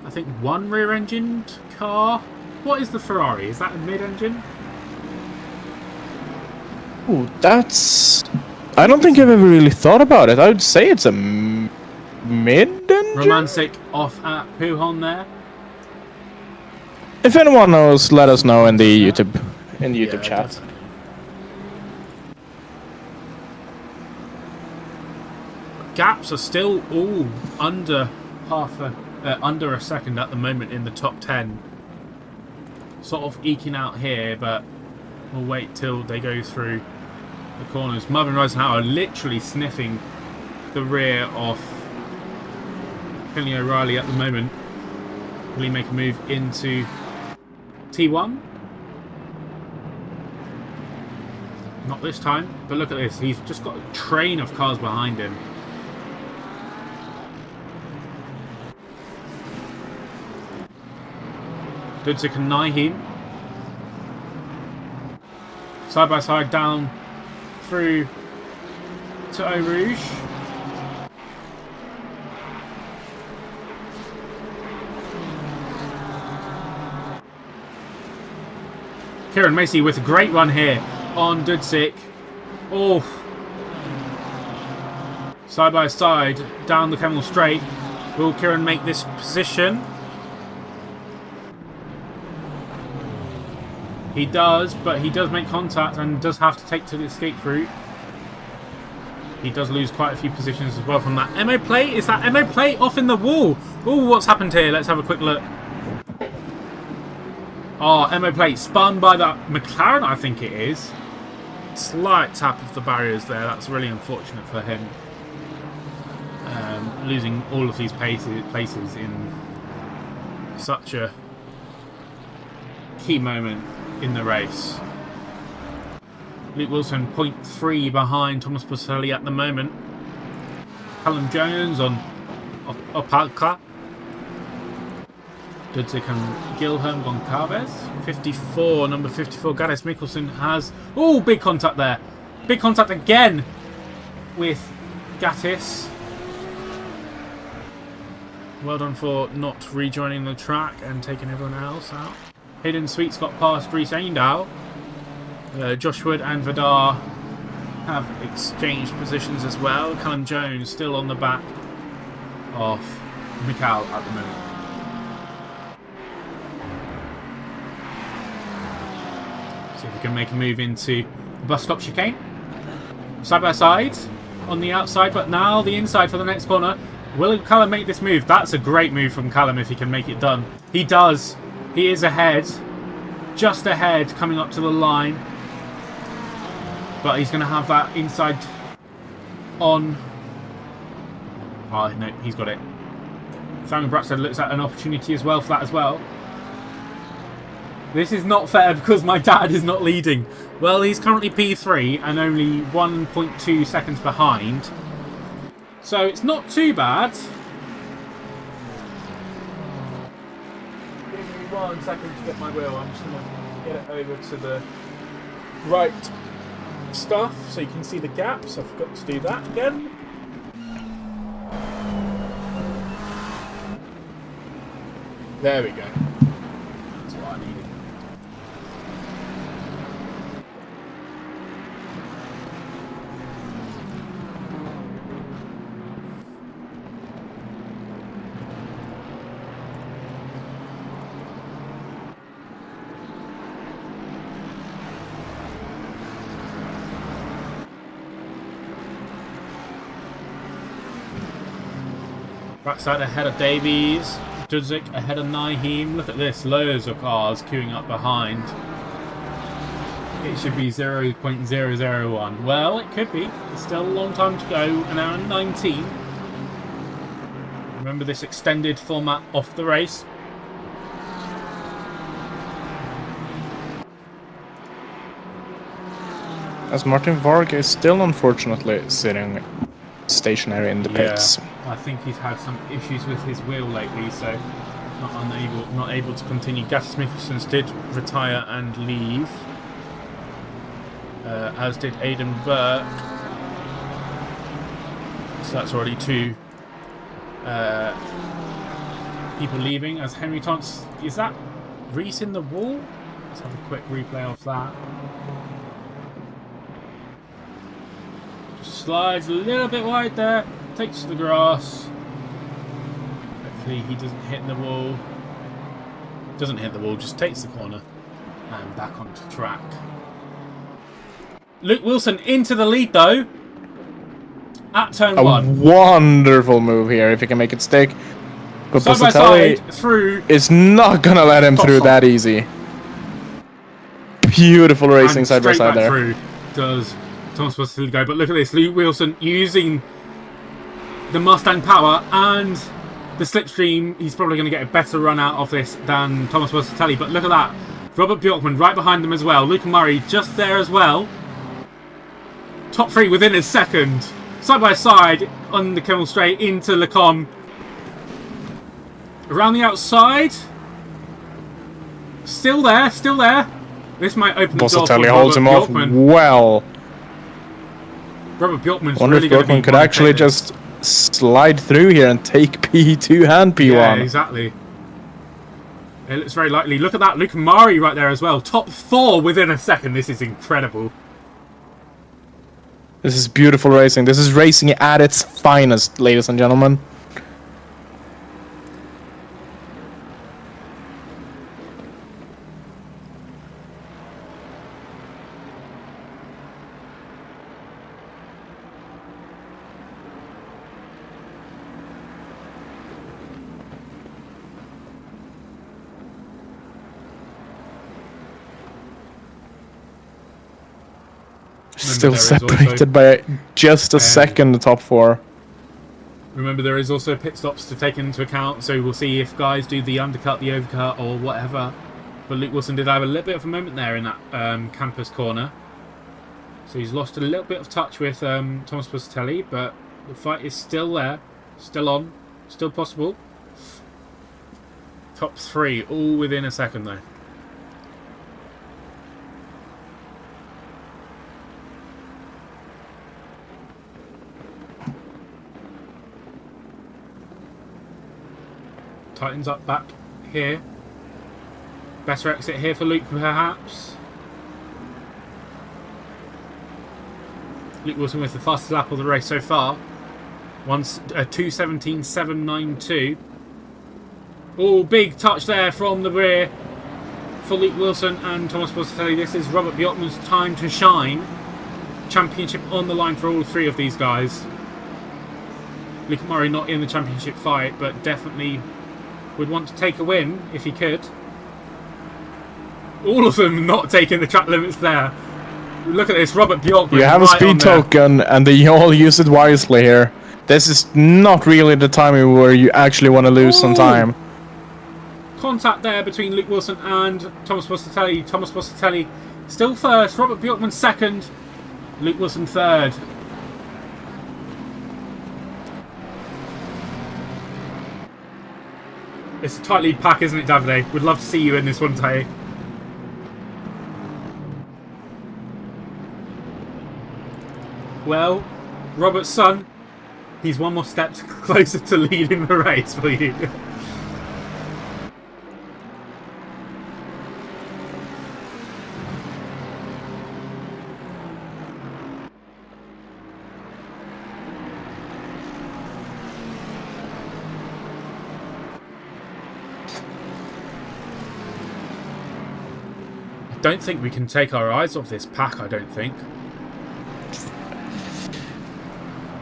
S1: I think, one rear-engined car. What is the Ferrari? Is that a mid-engine?
S2: Ooh, that's... I don't think I've ever really thought about it. I would say it's a mid-engine?
S1: Romantic off at Pujon there.
S2: If anyone knows, let us know in the YouTube chat.
S1: Definitely. Gaps are still all under under a second at the moment in the top 10. Sort of eking out here, but we'll wait till they go through the corners. Marvin Eisenhower literally sniffing the rear of Kenny O'Reilly at the moment. Will he make a move into T1? Not this time, but look at this. He's just got a train of cars behind him. Dudzik and Naheem. Side by side down through to Eau Rouge. Kieran Macy with a great run here on Dudzik. Oh. Side by side down the Kemmel Straight. Will Kieran make this position? He does, but he does make contact and does have to take to the escape route. He does lose quite a few positions as well from that. MO plate? Is that MO plate off in the wall? Oh, what's happened here? Let's have a quick look. Oh, MO plate spun by that McLaren, I think it is. Slight tap of the barriers there. That's really unfortunate for him. Losing all of these places in such a key moment in the race. Luke Wilson 0.3 behind Thomas Pacelli at the moment. Callum Jones on Opalka. Dudzik and Gilherm Goncalves. 54, number 54, Gaddis Mikkelsen has... Oh, big contact there. Big contact again with Gattis. Well done for not rejoining the track and taking everyone else out. Hayden Sweet's got past Reece Aindow. Josh Wood and Vidar have exchanged positions as well. Callum Jones still on the back of Mikal at the moment. See if we can make a move into the bus stop chicane. Side by side on the outside, but now the inside for the next corner. Will Callum make this move? That's a great move from Callum if he can make it done. He does. He is ahead. Just ahead coming up to the line. But he's going to have that inside on. Oh, no, he's got it. Simon Braxton looks at an opportunity as well for that as well. This is not fair because my dad is not leading. Well, he's currently P3 and only 1.2 seconds behind. So it's not too bad. Give me 1 second to get my wheel. I'm just going to get it over to the right stuff so you can see the gaps. I forgot to do that again. There we go. That's what I needed. Backside ahead of Davies. Dudzik ahead of Naheem. Look at this. Loads of cars queuing up behind. It should be 0.001. Well, it could be. There's still a long time to go. An hour and 19. Remember this extended format of the race.
S2: As Martin Varg is still unfortunately sitting stationary in the pits.
S1: I think he's had some issues with his wheel lately, so not able to continue. Gattis Mikkelsen did retire and leave, as did Aidan Burke. So that's already two people leaving as Henry Thompson. Is that Reese in the wall? Let's have a quick replay of that. Just slides a little bit wide there. Takes the grass. Hopefully he doesn't hit the wall. Doesn't hit the wall, just takes the corner. And back onto track. Luke Wilson into the lead though. At turn 1.
S2: Wonderful move here if he can make it stick. But
S1: Side by side through.
S2: is not gonna let him through that easy. Beautiful racing side by side there.
S1: Through does Thomas Postilli go, but look at this. Luke Wilson using the Mustang power and the slipstream. He's probably going to get a better run out of this than Thomas Postilli. But look at that. Robert Bjorkman right behind them as well. Luke Murray just there as well. Top 3 within a second. Side by side on the Kimmel straight into Lecom. Around the outside. Still there, still there. This might open the door for Robert
S2: holds him off well.
S1: Robert Bjorkman's
S2: Wonder
S1: really
S2: if Bjorkman could actually just slide through here and take P2 and P1.
S1: Yeah, exactly. It looks very likely. Look at that. Luke Murray right there as well. Top 4 within a second. This is incredible.
S2: This is beautiful racing. This is racing at its finest, ladies and gentlemen. Still separated by just a second, the top 4.
S1: Remember, there is also pit stops to take into account, so we'll see if guys do the undercut, the overcut, or whatever. But Luke Wilson did have a little bit of a moment there in that campus corner. So he's lost a little bit of touch with Thomas Postelli, but the fight is still there, still on, still possible. Top 3, all within a second though. Tightens up back here. Better exit here for Luke, perhaps. Luke Wilson with the fastest lap of the race so far. 2:17.792. Oh, big touch there from the rear for Luke Wilson and Thomas Postelli. This is Robert Bjorkman's time to shine. Championship on the line for all 3 of these guys. Luke Murray not in the championship fight, but definitely would want to take a win if he could. All of them not taking the track limits there. Look at this, Robert Bjorkman.
S2: You have a speed token and they all use it wisely here. This is not really the timing where you actually want to lose some time.
S1: Contact there between Luke Wilson and Thomas Postelli. Thomas Postelli still first, Robert Bjorkman second, Luke Wilson third. It's a tight lead pack, isn't it, Davide? Would love to see you in this one, Tay. Well, Robert's son, he's one more step closer to leading the race for you. I don't think we can take our eyes off this pack, I don't think.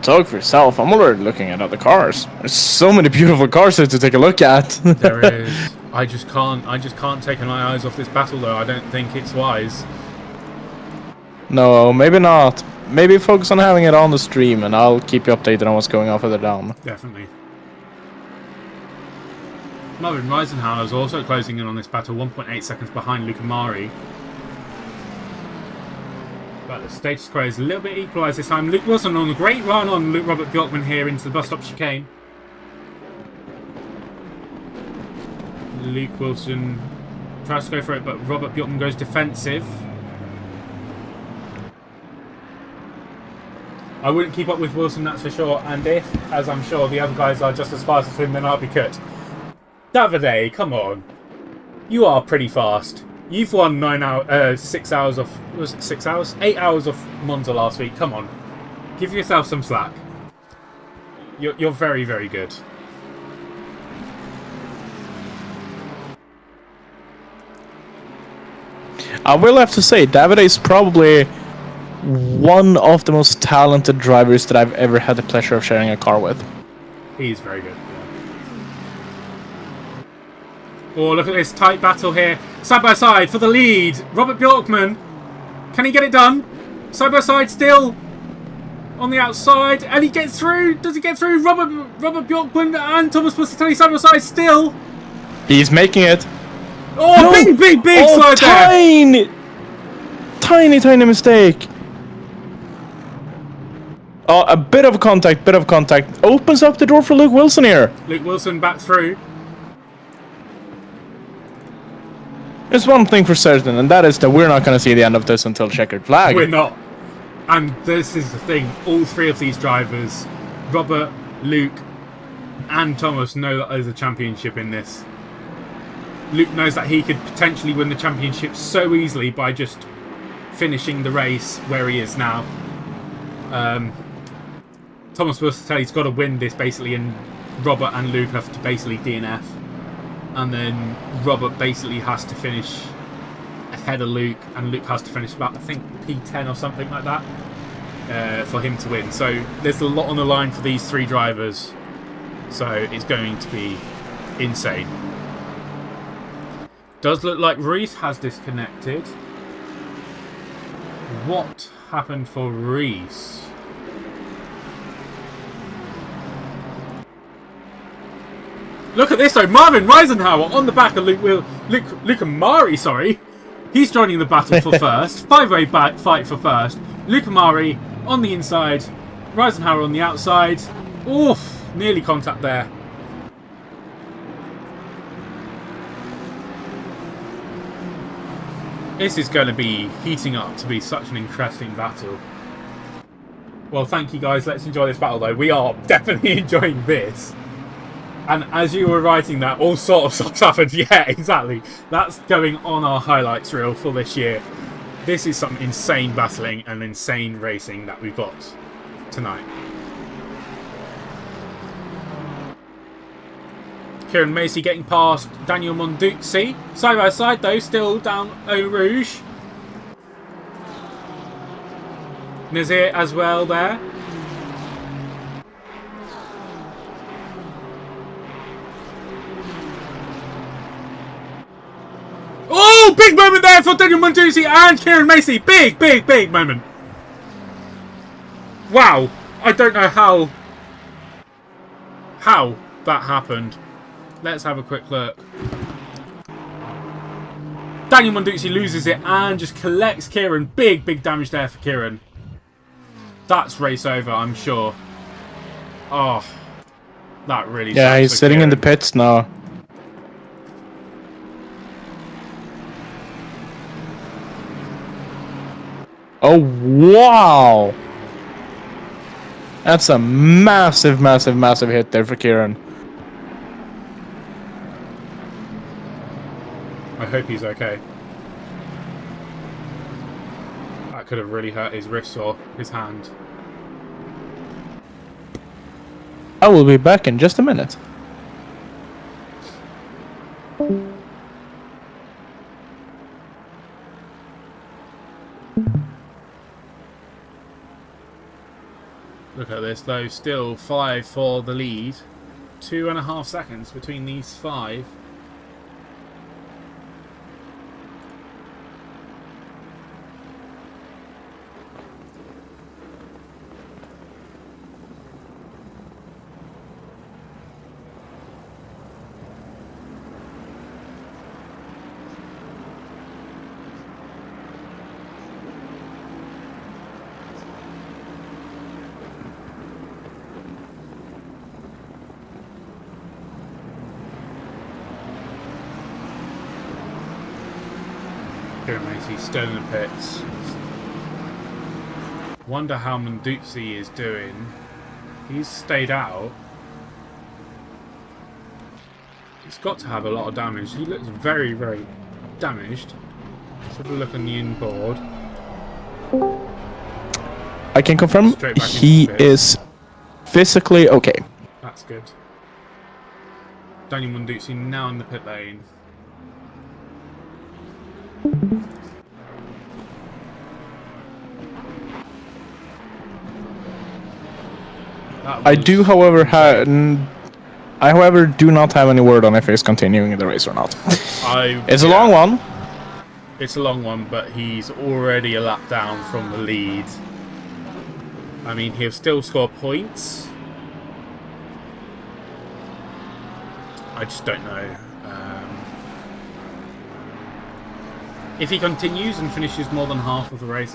S2: Talk for yourself. I'm already looking at other cars. There's so many beautiful cars here to take a look at.
S1: There is. I just can't take my eyes off this battle though. I don't think it's wise.
S2: No, maybe not. Maybe focus on having it on the stream and I'll keep you updated on what's going on further down.
S1: Definitely. Marvin Reisenhauer is also closing in on this battle, 1.8 seconds behind Luca Mari. But the status quo is a little bit equalised this time. Luke Wilson on a great run on Robert Bjorkman here into the bus stop chicane. Luke Wilson tries to go for it, but Robert Bjorkman goes defensive. I wouldn't keep up with Wilson, that's for sure. And if, as I'm sure, the other guys are just as fast as him, then I'll be cut. Davide, come on. You are pretty fast. You've won 6 hours off... Was it 6 hours? 8 hours off Monza last week. Come on. Give yourself some slack. You're very, very good.
S2: I will have to say, Davide is probably one of the most talented drivers that I've ever had the pleasure of sharing a car with.
S1: He's very good. Oh, look at this tight battle here. Side by side for the lead. Robert Bjorkman. Can he get it done? Side by side still. On the outside. And he gets through. Does he get through? Robert Bjorkman and Thomas Buscatelli side by side still.
S2: He's making it.
S1: Oh, no. Big slide there.
S2: Tiny mistake. Oh, a bit of contact. Opens up the door for Luke Wilson here.
S1: Luke Wilson back through.
S2: There's one thing for certain, and that is that we're not going to see the end of this until checkered flag.
S1: We're not. And this is the thing. All three of these drivers, Robert, Luke, and Thomas, know that there's a championship in this. Luke knows that he could potentially win the championship so easily by just finishing the race where he is now. Thomas Buscatelli's got to win this basically, and Robert and Luke have to basically DNF. And then Robert basically has to finish ahead of Luke, and Luke has to finish about, I think, P10 or something like that for him to win. So there's a lot on the line for these three drivers. So it's going to be insane. Does look like Reese has disconnected. What happened for Reese? Look at this though, Marvin Reisenhauer on the back of Luke Amari, sorry. He's joining the battle for first. Five-way fight for first. Luke Amari on the inside. Reisenhauer on the outside. Oof, nearly contact there. This is going to be heating up to be such an interesting battle. Well, thank you guys. Let's enjoy this battle though. We are definitely enjoying this. And as you were writing that, all sort of stuff happened. Yeah, exactly. That's going on our highlights reel for this year. This is some insane battling and insane racing that we've got tonight. Kieran Macy getting past Daniel Monduzzi. Side by side though, still down Eau Rouge. Nazir as well there. Oh, big moment there for Daniel Monduzzi and Kieran Macy. Big moment. Wow. I don't know how that happened. Let's have a quick look. Daniel Monduzzi loses it and just collects Kieran. Big damage there for Kieran. That's race over, I'm sure. Oh, that really sucks.
S2: Yeah, he's sitting in the pits now. Oh, wow! That's a massive hit there for Kieran.
S1: I hope he's okay. That could have really hurt his wrist or his hand.
S2: I will be back in just a minute.
S1: Look at this though, still 5 for the lead. 2.5 seconds between these 5. Kieran Macy still in the pits. Wonder how Monduzzi is doing. He's stayed out. He's got to have a lot of damage. He looks very, very damaged. Let's have a look on the inboard.
S2: I can confirm he is physically okay.
S1: That's good. Danny Munduzzi now in the pit lane.
S2: I do, however, do not have any word on if he's continuing the race or not. It's a long one.
S1: It's a long one, but he's already a lap down from the lead. I mean, he'll still score points. I just don't know. If he continues and finishes more than half of the race,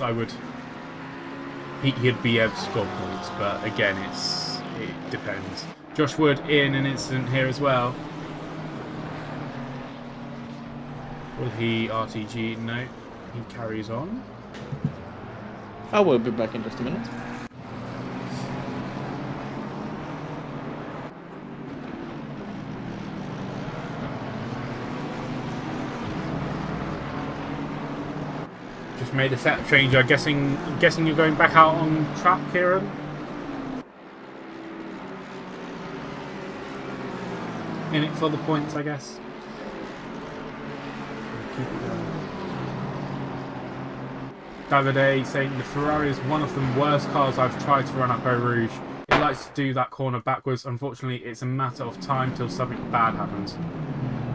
S1: he'd be able to score points. But again, it depends. Josh Wood in an incident here as well. Will he RTG? No, he carries on.
S2: I will be back in just a minute.
S1: Just made a set change. I'm guessing you're going back out on track, Kieran. In it for the points, I guess. Keep it going. Davide saying the Ferrari is one of the worst cars I've tried to run up Eau Rouge. It likes to do that corner backwards. Unfortunately, it's a matter of time till something bad happens.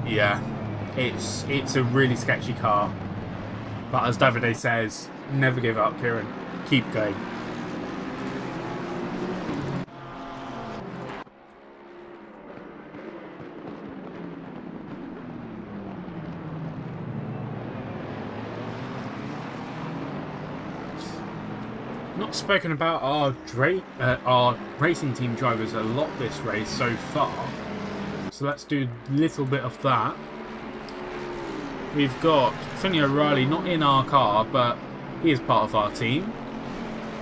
S1: Yeah, it's a really sketchy car. But as Davide says, never give up, Kieran. Keep going. Not spoken about our racing team drivers a lot this race so far. So let's do a little bit of that. We've got Finney O'Reilly, not in our car, but he is part of our team.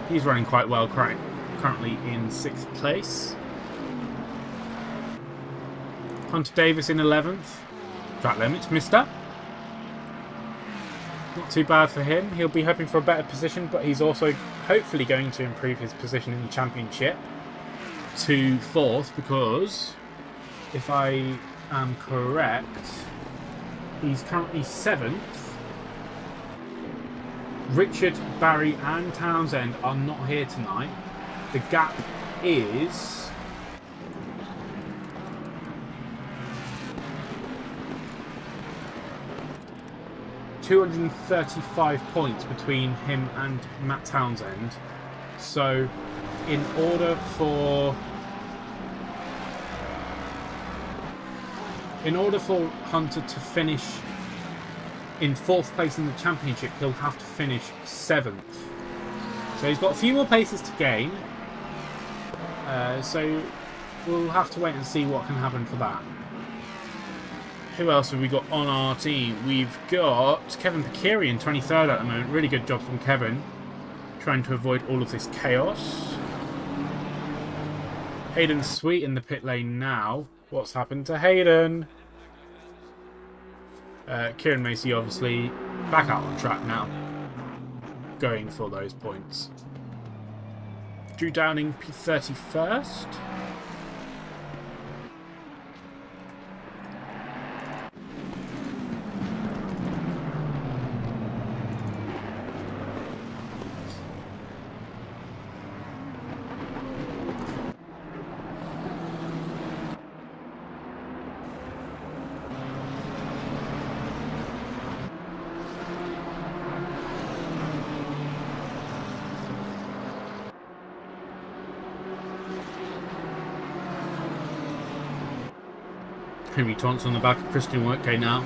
S1: He's running quite well, currently in 6th place. Hunter Davis in 11th. Track limits, mister. Not too bad for him. He'll be hoping for a better position, but he's also hopefully going to improve his position in the championship to 4th, because if I am correct, he's currently 7th. Richard, Barry and Townsend are not here tonight. The gap is 235 points between him and Matt Townsend. So in order for Hunter to finish in 4th place in the championship, he'll have to finish 7th. So he's got a few more places to gain. So we'll have to wait and see what can happen for that. Who else have we got on our team? We've got Kevin Picarian, 23rd at the moment. Really good job from Kevin, trying to avoid all of this chaos. Hayden Sweet in the pit lane now. What's happened to Hayden? Kieran Macy obviously back out on track now, going for those points. Drew Downing P31st. Henry taunts on the back of Christian Workday now.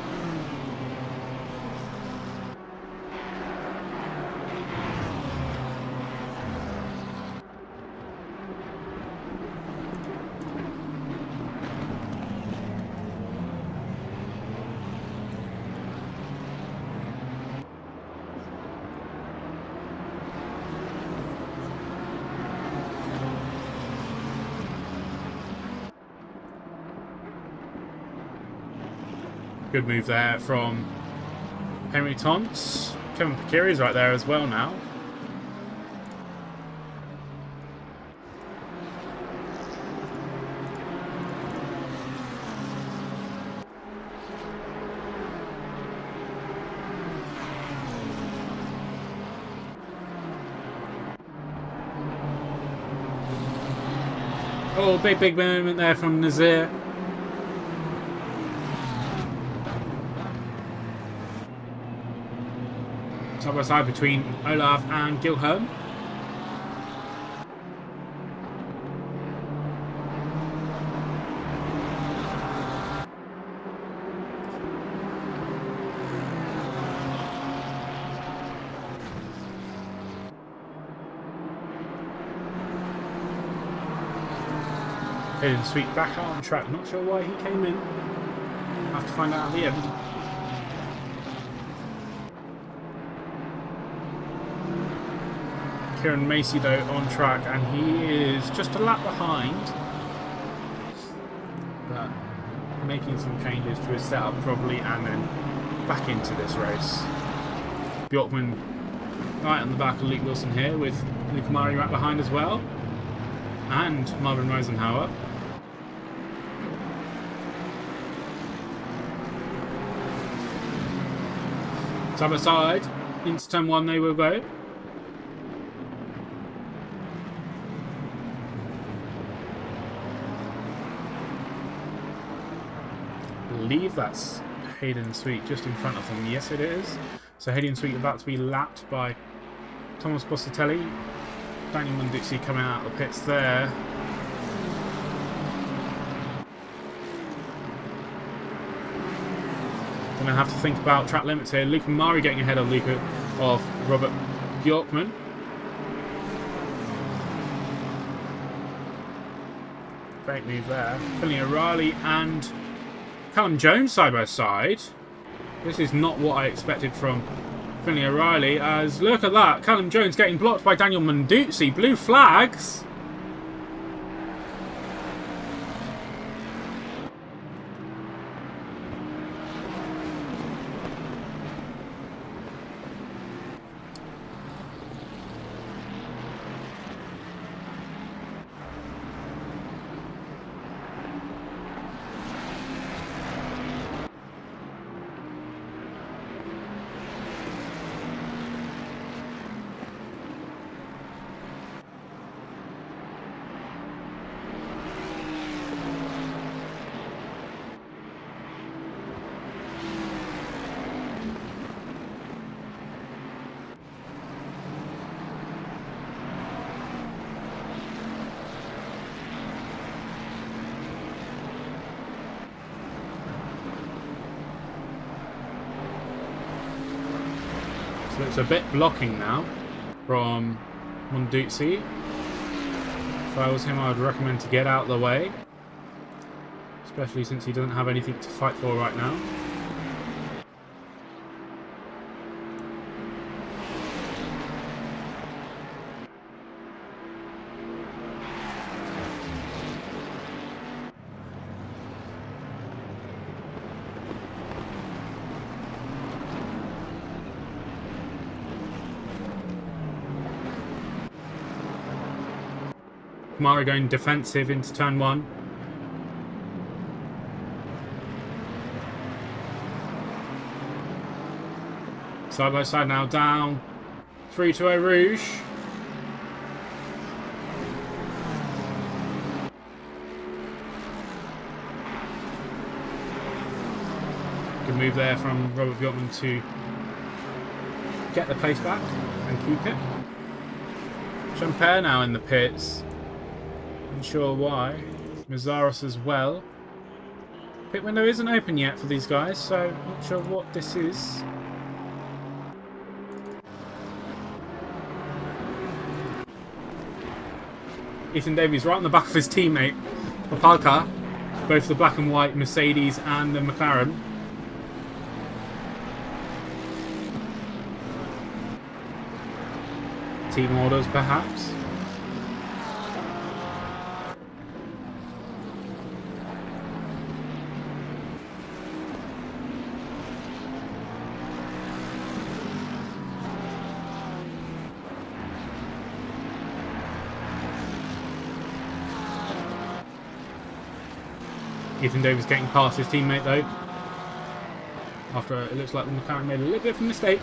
S1: Good move there from Henry Tons. Kevin Pekiri's right there as well now. Oh, big moment there from Nazir. Side by side between Olaf and Gilherm. Hayden Sweet back out on track. Not sure why he came in. Have to find out at the end. Kieran Macy though on track, and he is just a lap behind, but making some changes to his setup probably, and then back into this race. Bjorkman right on the back of Luke Wilson here, with Luke Murray right behind as well, and Marvin Reisenhauer. Side by side, into turn 1 they will go. I believe that's Hayden Sweet just in front of them. Yes, it is. So Hayden Sweet about to be lapped by Thomas Bossatelli. Daniel Mundixi coming out of the pits there. Gonna have to think about track limits here. Luke Murray getting ahead of Robert Bjorkman. Great move there. Finley O'Reilly and Callum Jones side by side. This is not what I expected from Finley O'Reilly, as look at that, Callum Jones getting blocked by Daniel Munduzzi. Blue flags. So it's a bit blocking now from Munduzzi. If I was him, I would recommend to get out of the way, especially since he doesn't have anything to fight for right now. Mara going defensive into turn 1. Side by side now, down 3 to Eau Rouge. Good move there from Robert Bjorkman to get the place back and keep it. Champere now in the pits. Unsure why. Mazaros as well. Pit window isn't open yet for these guys, so not sure what this is. Ethan Davies right on the back of his teammate, Opalka. Both the black and white Mercedes and the McLaren. Team orders, perhaps. Ethan Davis getting past his teammate though. After it looks like the McLaren made a little bit of a mistake.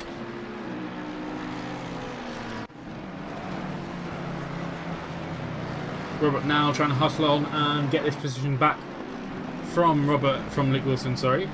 S1: Robert now trying to hustle on and get this position back from Luke Wilson, sorry.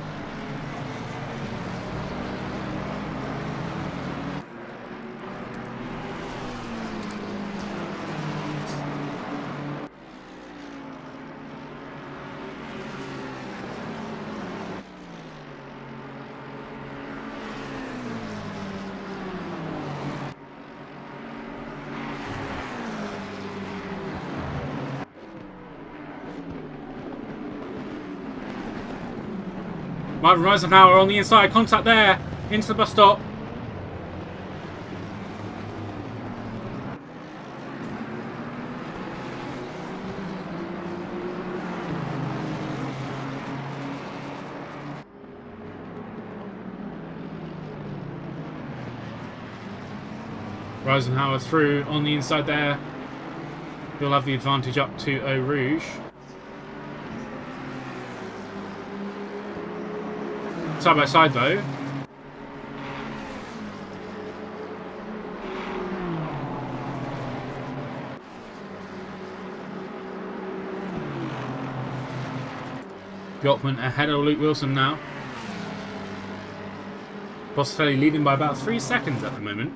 S1: Marvin Reisenhauer on the inside, contact there, into the bus stop. Reisenhauer through on the inside there. He'll have the advantage up to Eau Rouge. Side by side though. Bjorkman ahead of Luke Wilson now. Bosselli leading by about 3 seconds at the moment.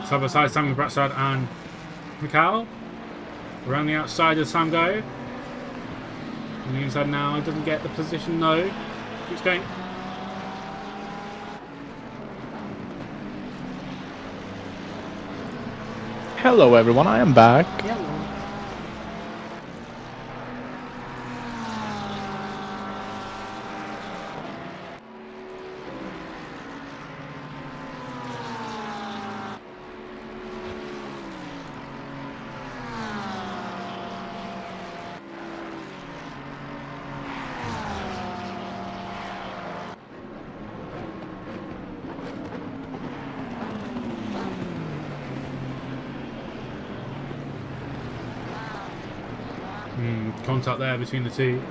S1: Side by side, Samuel Bratsad and Mikhail. Around the outside of Sam go. On the inside now, doesn't get the position, no. Keeps going.
S2: Hello everyone, I am back.
S1: Hello. Contact there between the two.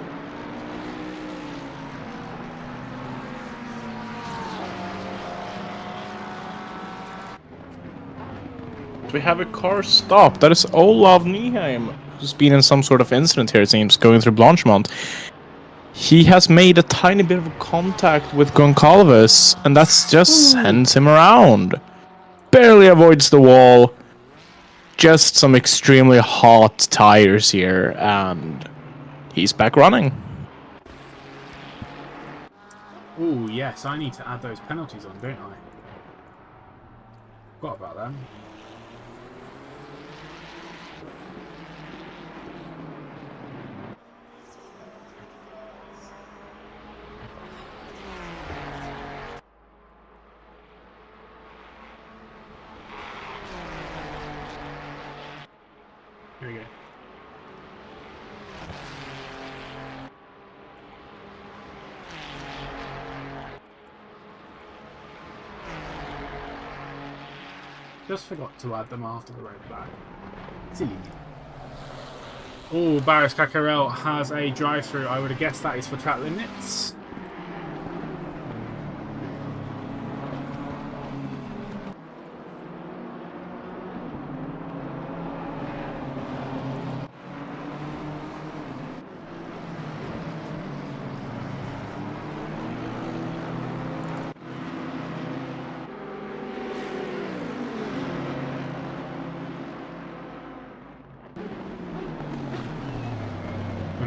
S2: We have a car stop. That is Olav Nyheim, who's been in some sort of incident here, it seems, going through Blanchemont. He has made a tiny bit of contact with Goncalves, and that's just sends him around. Barely avoids the wall. Just some extremely hot tires here, and he's back running.
S1: Oh yes, I need to add those penalties on, don't I? Forgot about them. Here we go. Just forgot to add them after the red flag. Silly. Oh, Barris Kakarel has a drive-through. I would have guessed that is for track limits.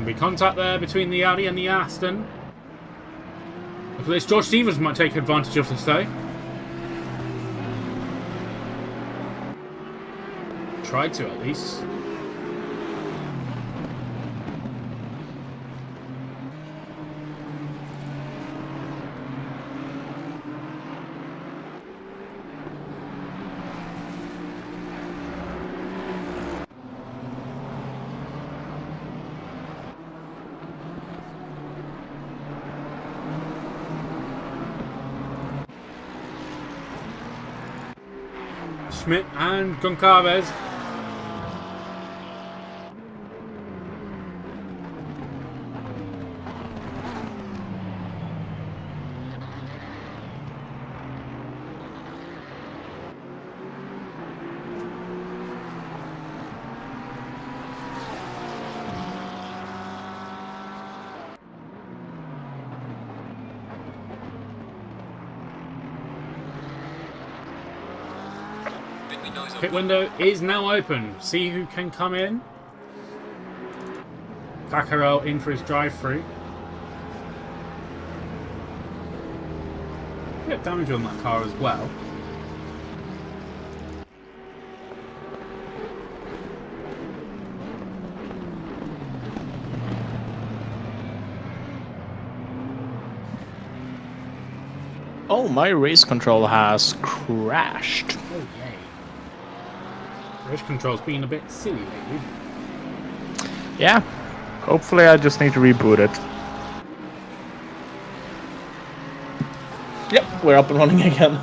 S1: Going to be contact there between the Audi and the Aston. Look at this. George Stevens might take advantage of this though. Tried to at least. Schmidt and Goncalves. Pit window is now open. See who can come in. Thackerell in for his drive-through. Bit of damage on that car as well.
S2: Oh, my race control has crashed.
S1: Oh, yay. Race control's been a bit silly lately.
S2: Yeah. Hopefully I just need to reboot it. Yep, we're up and running again.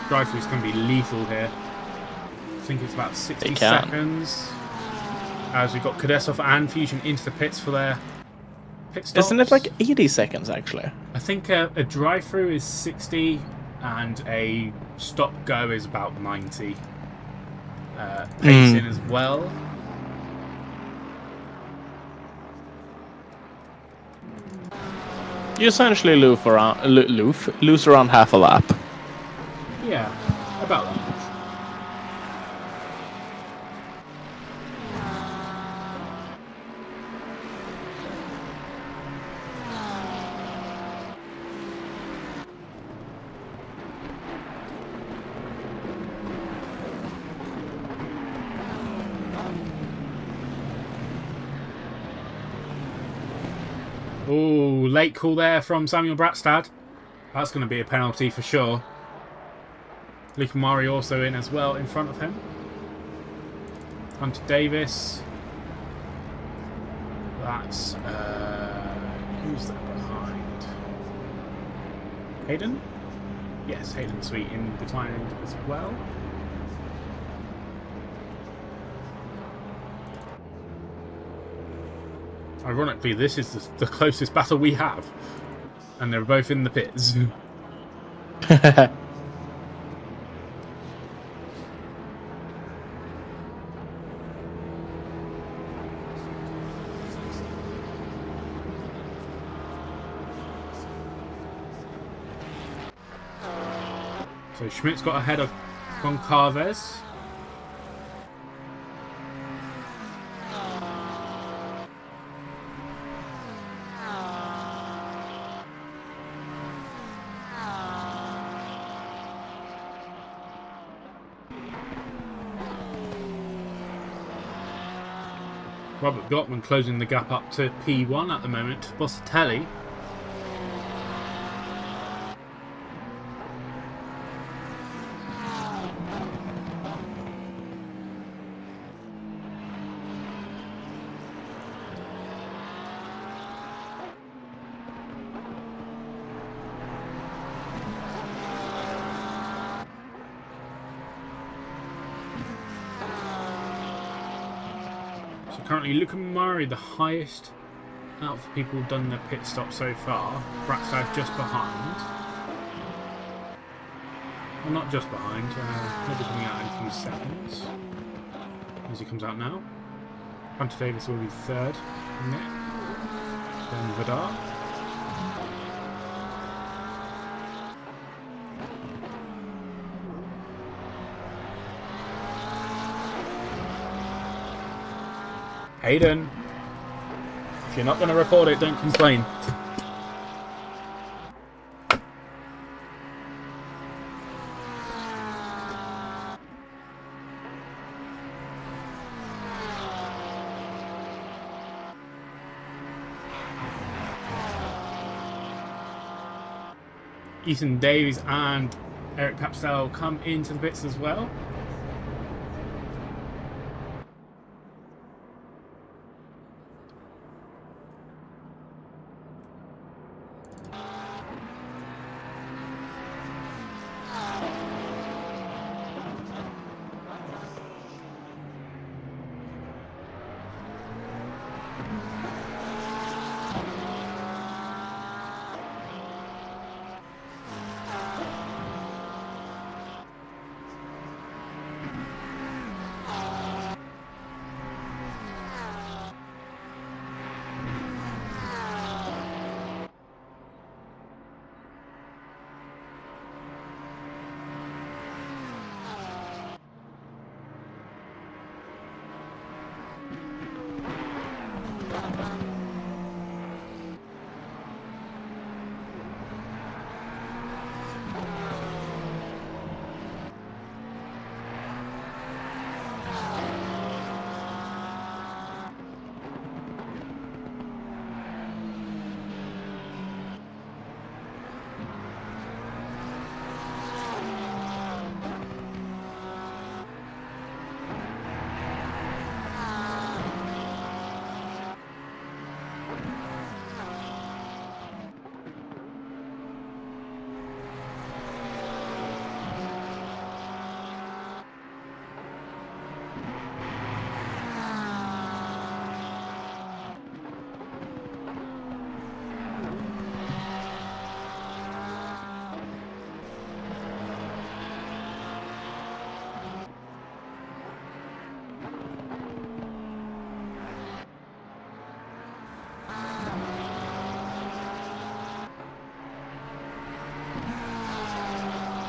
S1: Drive-through's going to be lethal here. I think it's about 60 seconds. As we've got Kudesov and Fusion into the pits for their pit stops.
S2: Isn't it like 80 seconds actually?
S1: I think a drive-through is 60 and a stop-go is about 90. Pacing as well.
S2: You essentially lose around half a lap.
S1: Yeah, about that much. Ooh, late call there from Samuel Bratstad. That's going to be a penalty for sure. Luke Murray also in as well in front of him. Hunter Davis. That's... who's that behind? Hayden? Yes, Hayden Sweet in behind as well. Ironically, this is the closest battle we have. And they're both in the pits. So Schmidt's got ahead of Goncalves. Robert Gottman closing the gap up to P1 at the moment. Bossatelli. Currently, Luke Murray, the highest out of the people who've done their pit stop so far. Bratstad just behind. Well, not just behind. He'll be coming out in a few seconds. As he comes out now. Hunter Davis will be third. Then Vidar. Hayden, if you're not going to report it, don't complain. Ethan Davies and Eric Papstel come into the pits as well.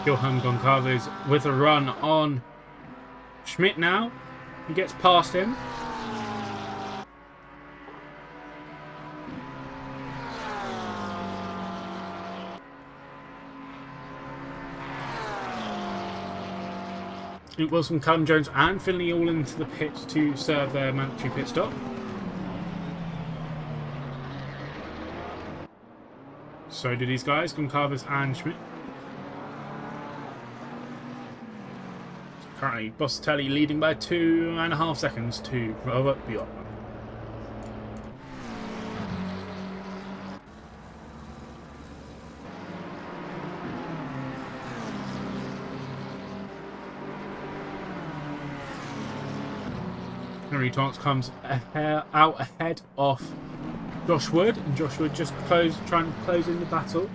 S1: Johan Goncalves with a run on Schmidt now. He gets past him. Luke Wilson, Callum Jones and Finley all into the pit to serve their mandatory pit stop. So do these guys, Goncalves and Schmidt. Currently, Bossatelli leading by 2.5 seconds to Robert Bjorkman. Henry Tonks comes out ahead of Josh Wood, and Josh Wood just trying to close in the battle.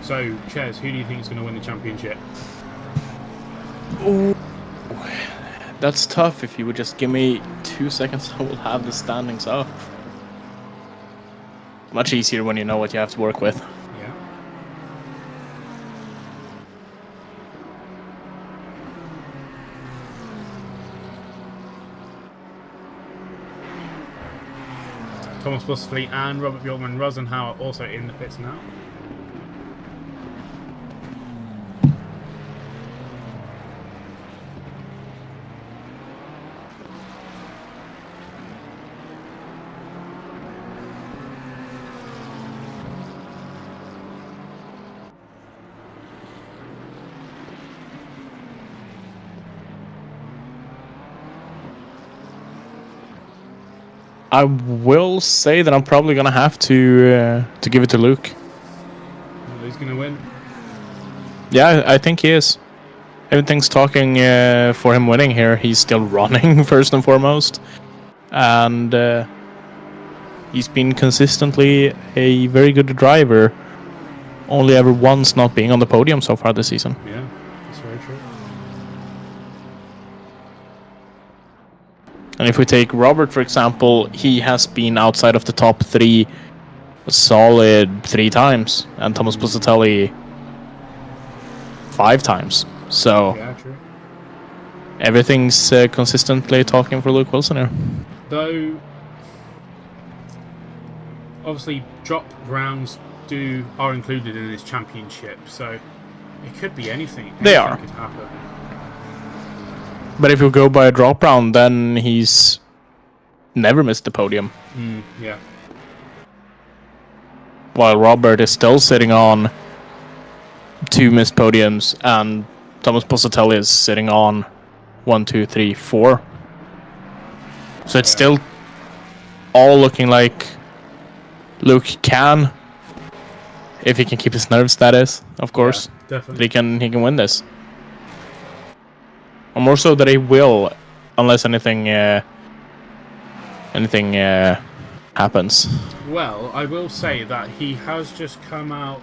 S1: So, Ches, who do you think is going to win the championship?
S2: Ooh, that's tough. If you would just give me 2 seconds, I will have the standings up. Much easier when you know what you have to work with.
S1: Yeah. Thomas Busfleet and Robert Bjorkman Rosenhauer also in the pits now.
S2: I will say that I'm probably gonna have to give it to Luke.
S1: He's going to win.
S2: Yeah, I think he is. Everything's talking for him winning here. He's still running first and foremost, and he's been consistently a very good driver. Only ever once not being on the podium so far this season.
S1: Yeah, that's very true.
S2: And if we take Robert, for example, he has been outside of the top 3 a solid 3 times, and Thomas Positelli 5 times. So
S1: Yeah, true.
S2: everything's consistently talking for Luke Wilson here.
S1: Though, obviously, drop rounds are included in this championship, so it could be anything.
S2: They are.
S1: Could happen.
S2: But if you go by a drop round, then he's never missed the podium.
S1: Yeah.
S2: While Robert is still sitting on 2 missed podiums, and Thomas Positelli is sitting on 1, 2, 3, 4. So it's still all looking like Luke can, if he can keep his nerves, that is, of course,
S1: definitely.
S2: that he can win this. Or more so that he will, unless anything happens.
S1: Well, I will say that he has just come out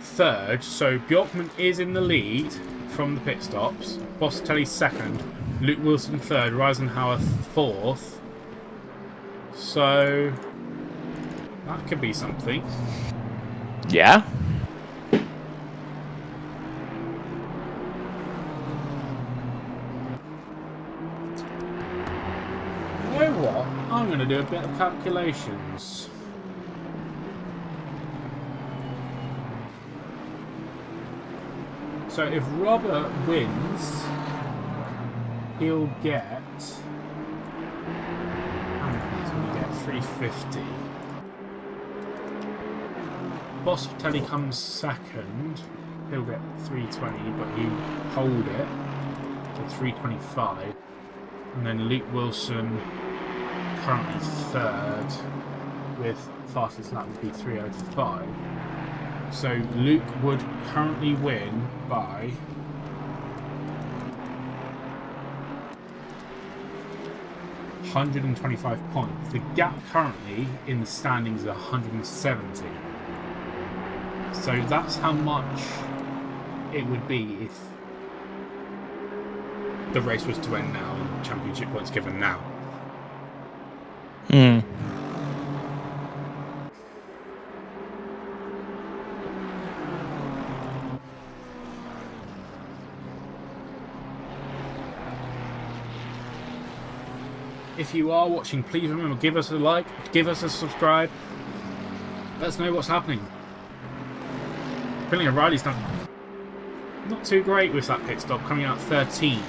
S1: 3rd, so Bjorkman is in the lead from the pit stops. Positelli 2nd, Luke Wilson 3rd, Reisenhauer 4th. So that could be something.
S2: Yeah.
S1: You know what? I'm going to do a bit of calculations. So if Robert wins, he'll get... How many points will he get? 350. Positelli comes 2nd. He'll get 320, but he'll hold it to 325. And then Luke Wilson, currently 3rd, with fastest lap would be 305. So Luke would currently win by 125 points. The gap currently in the standings is 170. So that's how much it would be if the race was to end now and championship points given now. If you are watching, please remember, give us a like, give us a subscribe. Let us know what's happening. Finley O'Reilly's done not too great with that pit stop, coming out 13th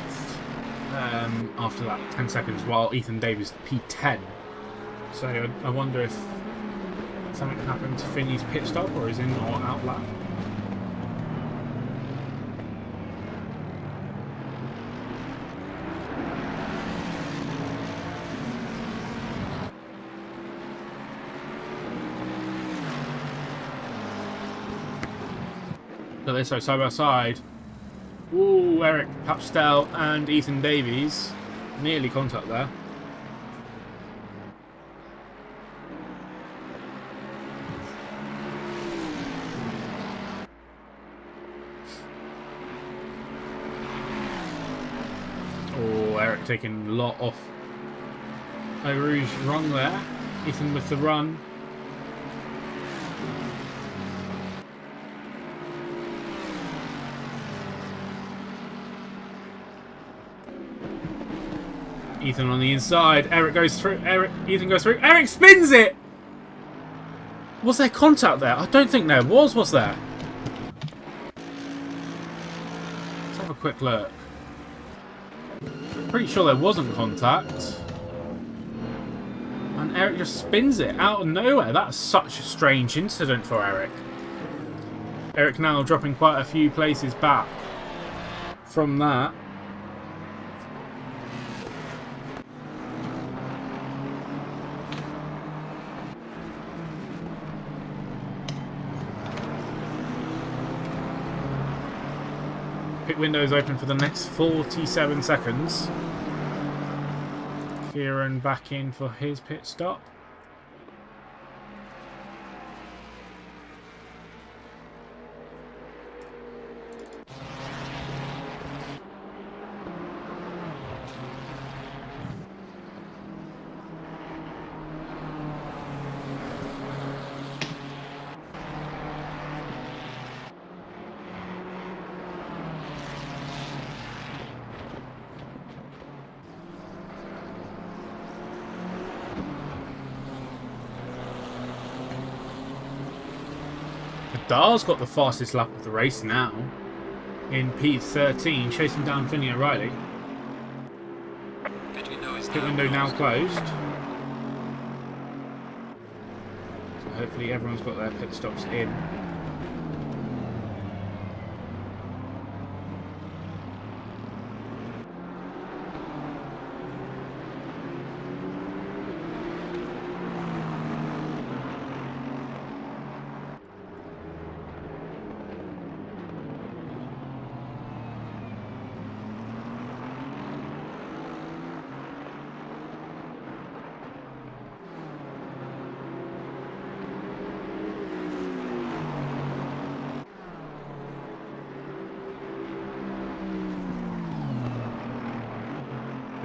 S1: after that 10 seconds, while Ethan Davis P10. So I wonder if something happened to Finley's pit stop, or is in or out lap. So side by side. Ooh, Eric Papstel and Ethan Davies. Nearly contact there. Oh, Eric taking a lot off. Eau Rouge wrong there. Ethan with the run. Ethan on the inside. Eric goes through. Ethan goes through. Eric spins it! Was there contact there? I don't think there was there? Let's have a quick look. Pretty sure there wasn't contact. And Eric just spins it out of nowhere. That's such a strange incident for Eric. Eric now dropping quite a few places back from that. Pit window is open for the next 47 seconds. Kieran back in for his pit stop. Dahl's got the fastest lap of the race now in P13, chasing down Finney O'Reilly. Pit window now closed. So hopefully everyone's got their pit stops in.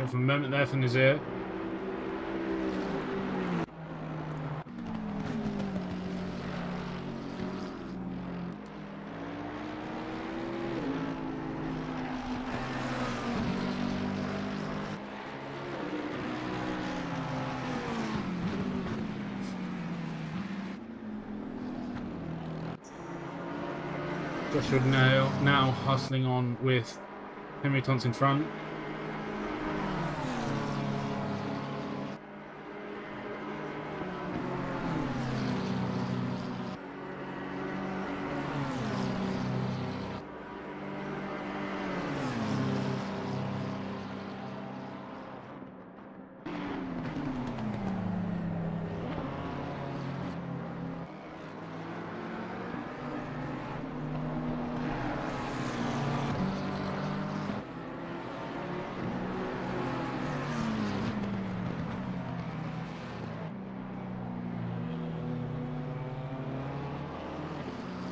S1: For a moment there for Nazir. Joshua now hustling on with Henry Thompson in front.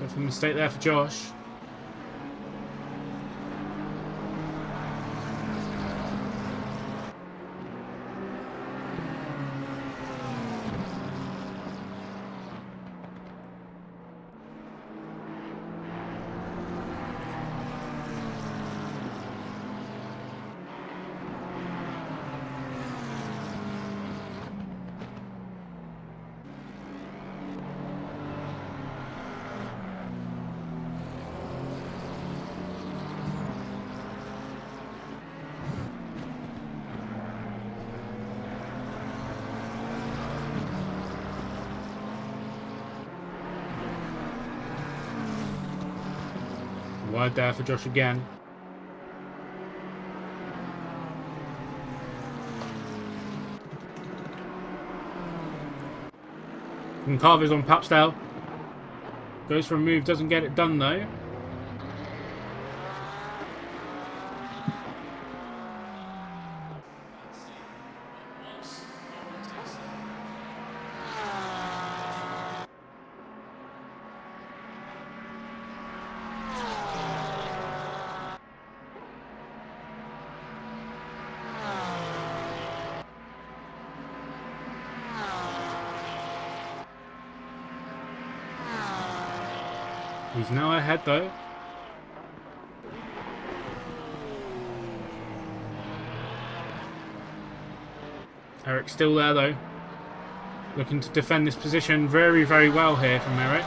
S1: That's a mistake there for Josh. Wide there for Josh again. And Carver's on Papsdale. Goes for a move, doesn't get it done though. He's now ahead though. Eric's still there though. Looking to defend this position very, very well here from Eric.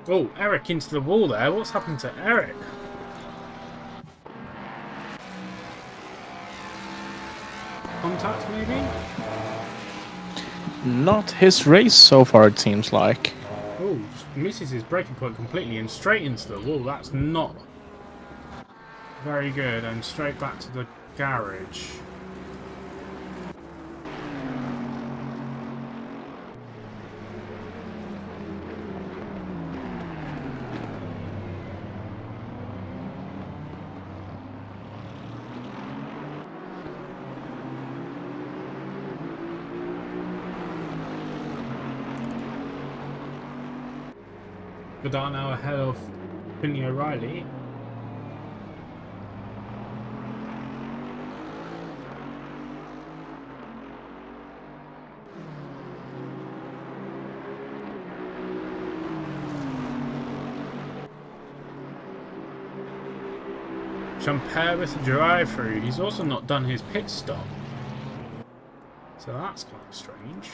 S1: Oh, Eric into the wall there. What's happened to Eric? Contact, maybe?
S2: Not his race so far, it seems like.
S1: Oh, just misses his braking point completely and straight into the wall. That's not very good. And straight back to the garage. Godard now ahead of Finney O'Reilly. Champere with the drive-through. He's also not done his pit stop. So that's kind of strange.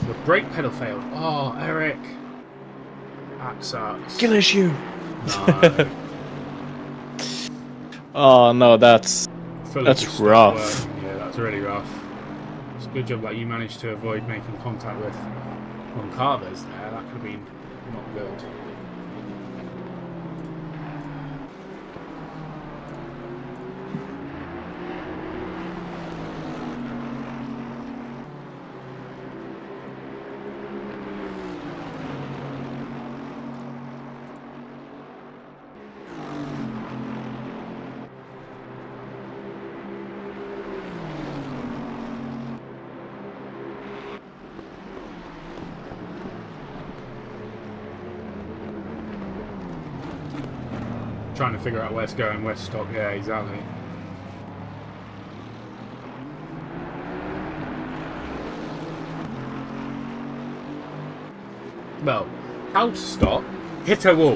S1: The brake pedal failed. Oh, Eric. That sucks.
S2: Skill issue.
S1: No.
S2: Oh no, that's rough.
S1: Yeah, that's really rough. It's a good job that you managed to avoid making contact with Goncalves there. That could have been not good. Trying to figure out where to go and where to stop. Yeah, exactly. Well, how to stop? Hit a wall.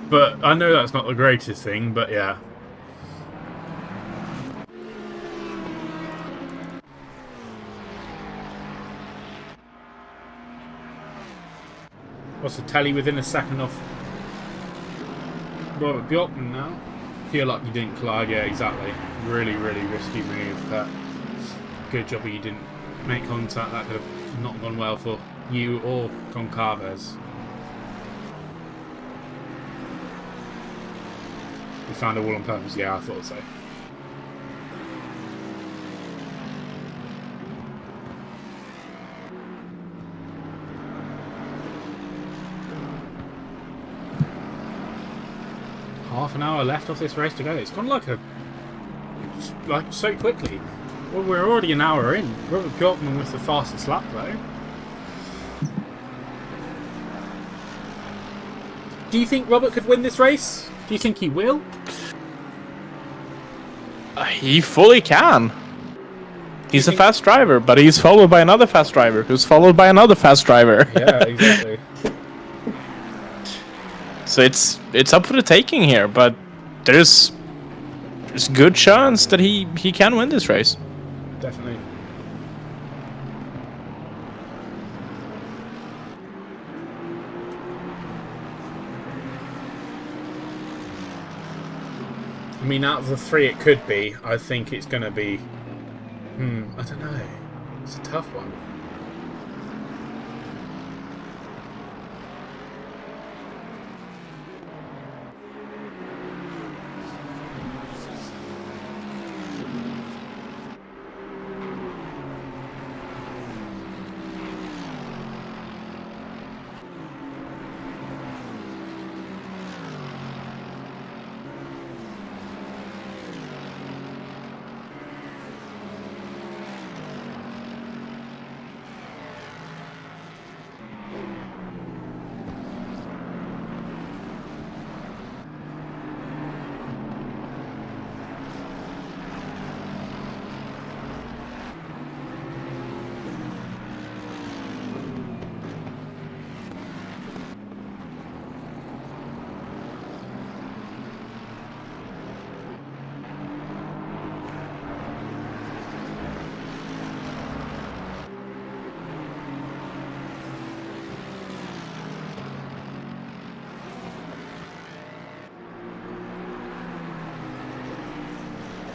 S1: But I know that's not the greatest thing, but yeah. What's the tally within a second off Robert Bjorkman now? Feel like you didn't collide. Yeah, exactly. Really, really risky move. That good job you didn't make contact. That could have not gone well for you or Goncalves. You found a wall on purpose. Yeah, I thought so. Half an hour left of this race to go. It's gone like so quickly. Well, we're already an hour in. Robert Bjorkman with the fastest lap though. Do you think Robert could win this race? Do you think he will?
S2: He fully can. He's a fast driver, but he's followed by another fast driver, who's followed by another fast driver.
S1: Yeah, exactly.
S2: So it's up for the taking here, but there's a good chance that he can win this race.
S1: Definitely. I mean, out of the three it could be, I think it's going to be... I don't know. It's a tough one.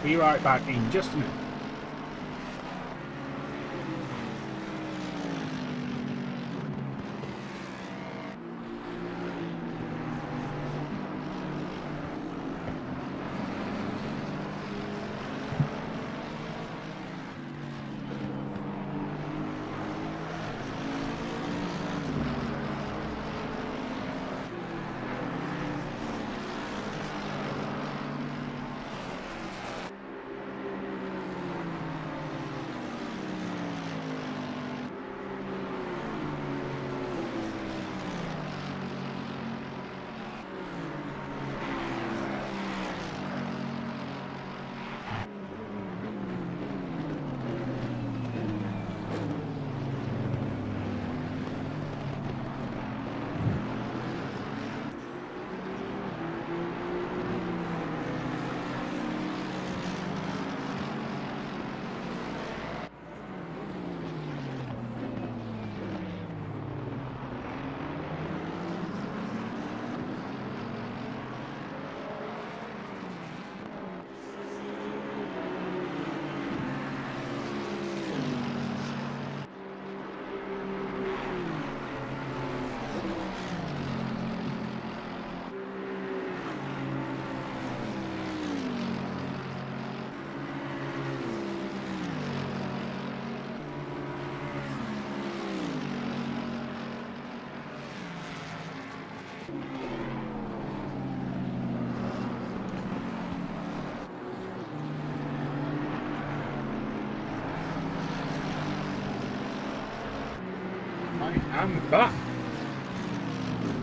S1: Be right back in just a minute. I'm back.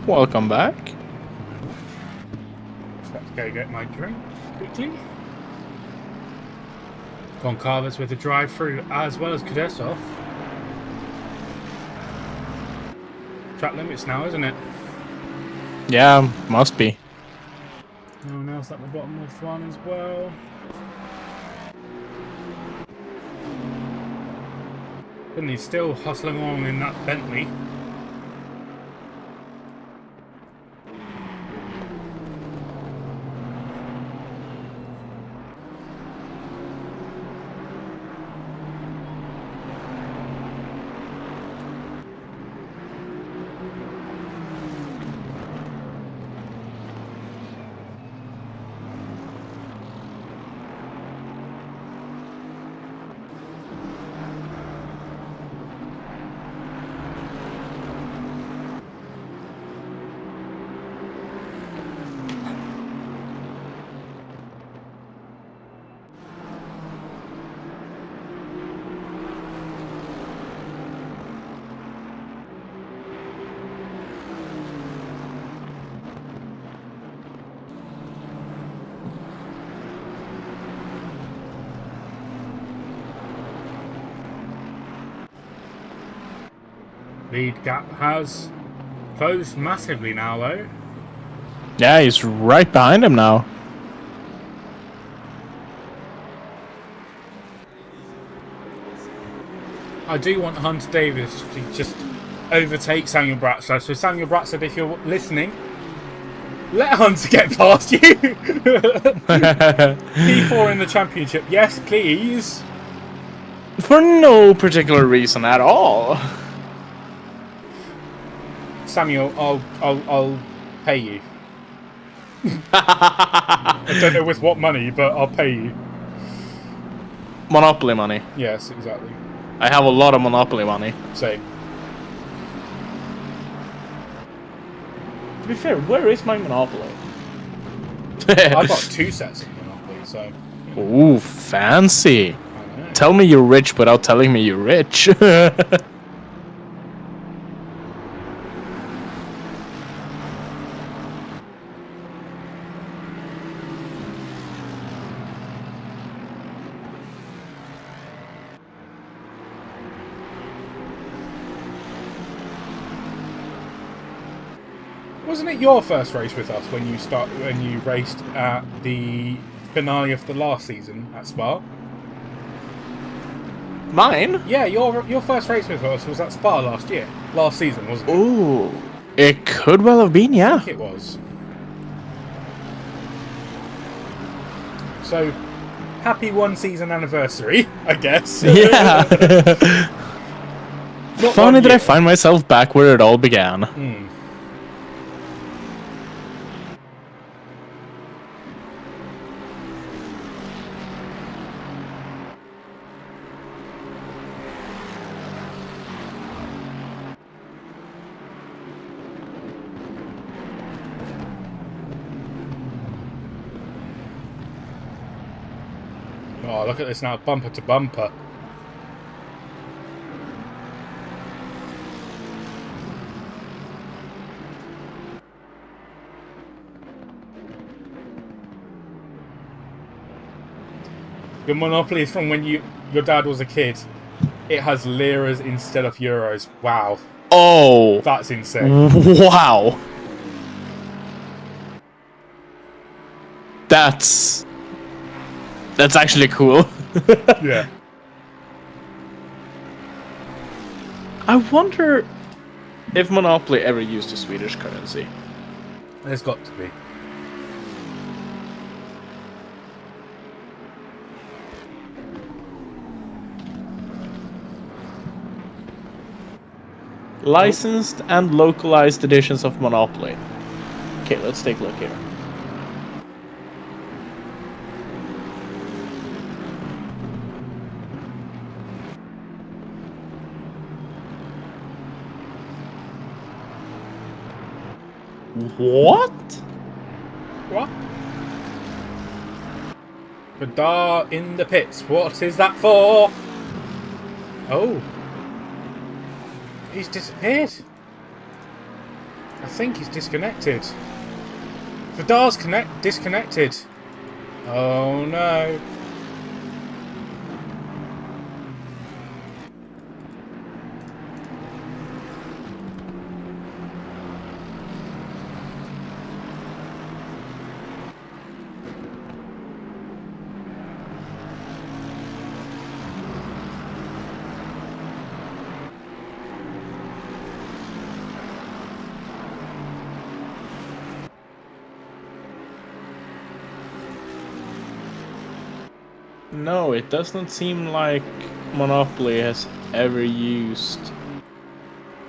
S2: Welcome back.
S1: Let's go get my drink quickly. Goncalves with the drive-through as well as Kudesov. Track limits now, isn't it?
S2: Yeah, must be.
S1: No one else at the bottom of one as well. And he's still hustling along in that Bentley. Lead gap has closed massively now, though.
S2: Yeah, he's right behind him now.
S1: I do want Hunter Davis to just overtake Samuel Bratstad. So Samuel Bratstad, if you're listening, let Hunter get past you. P4 in the championship, yes, please.
S2: For no particular reason at all.
S1: Samuel, I'll pay you. I don't know with what money, but I'll pay you.
S2: Monopoly money.
S1: Yes, exactly.
S2: I have a lot of Monopoly money.
S1: Same.
S2: To be fair, where is my Monopoly?
S1: I've got 2 sets of Monopoly, so.
S2: Ooh, fancy.
S1: I know.
S2: Tell me you're rich without telling me you're rich.
S1: Wasn't it your first race with us when you raced at the finale of the last season at Spa?
S2: Mine?
S1: Yeah, your first race with us was at Spa last season, wasn't it?
S2: Ooh, it could well have been,
S1: I
S2: yeah.
S1: think it was. So, happy one season anniversary, I guess.
S2: Yeah.
S1: Not
S2: Funny
S1: 1
S2: that I
S1: year.
S2: find myself back where it all began.
S1: Oh, look at this now, bumper to bumper. The Monopoly is from when your dad was a kid. It has liras instead of euros. Wow.
S2: Oh.
S1: That's insane.
S2: Wow. That's actually cool.
S1: Yeah.
S2: I wonder if Monopoly ever used the Swedish currency.
S1: There's got to be.
S2: Licensed and localized editions of Monopoly. Okay, let's take a look here. What?
S1: What? Radar in the pits. What is that for? Oh. He's disappeared. I think he's disconnected. Radar's disconnected. Oh no.
S2: No, it does not seem like Monopoly has ever used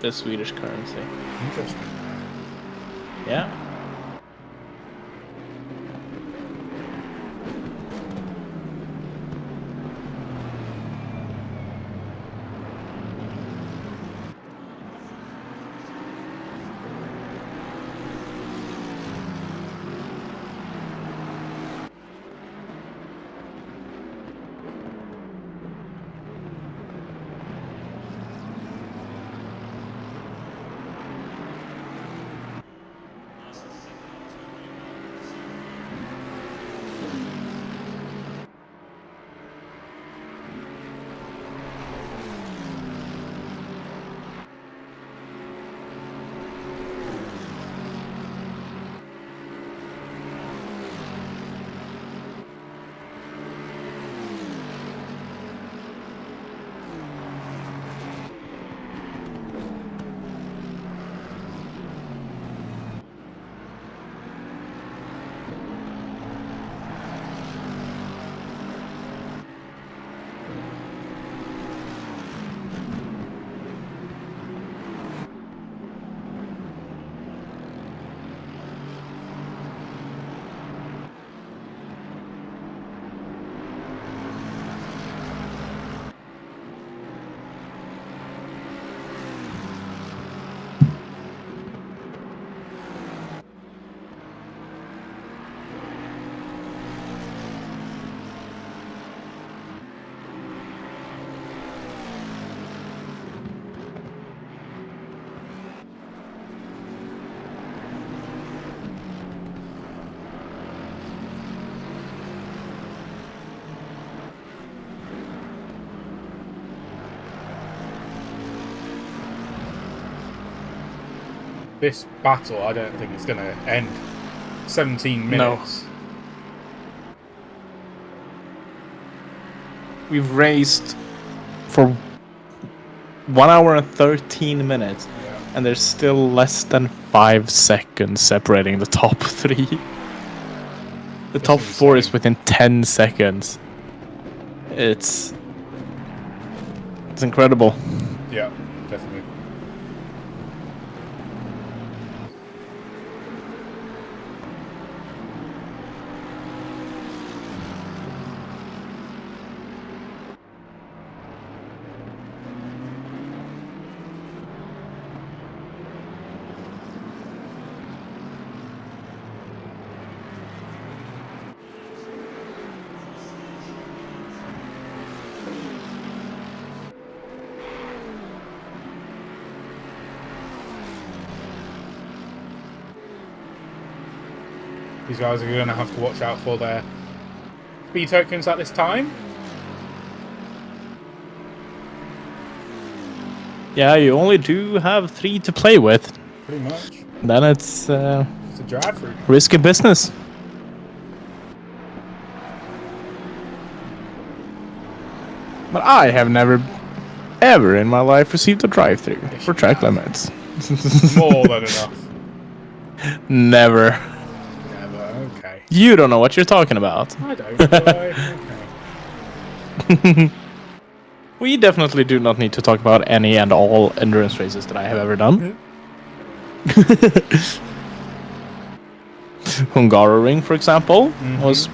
S2: the Swedish currency.
S1: Interesting.
S2: Yeah.
S1: This battle, I don't think it's going to end. 17 minutes.
S2: No. We've raced for 1 hour and 13 minutes, and there's still less than 5 seconds separating the top 3. The top 4 is within 10 seconds. It's incredible.
S1: Yeah, definitely. These guys are going to have to watch out for their speed tokens at this time.
S2: Yeah, you only do have 3 to play with.
S1: Pretty much.
S2: Then it's
S1: It's a drive through.
S2: risky business. But I have never, ever in my life received a drive-through for track limits.
S1: More than enough.
S2: Never.
S1: Never, okay.
S2: You don't know what you're talking about.
S1: I don't, do I? Okay.
S2: We definitely do not need to talk about any and all endurance races that I have ever done. Hungaroring, for example, was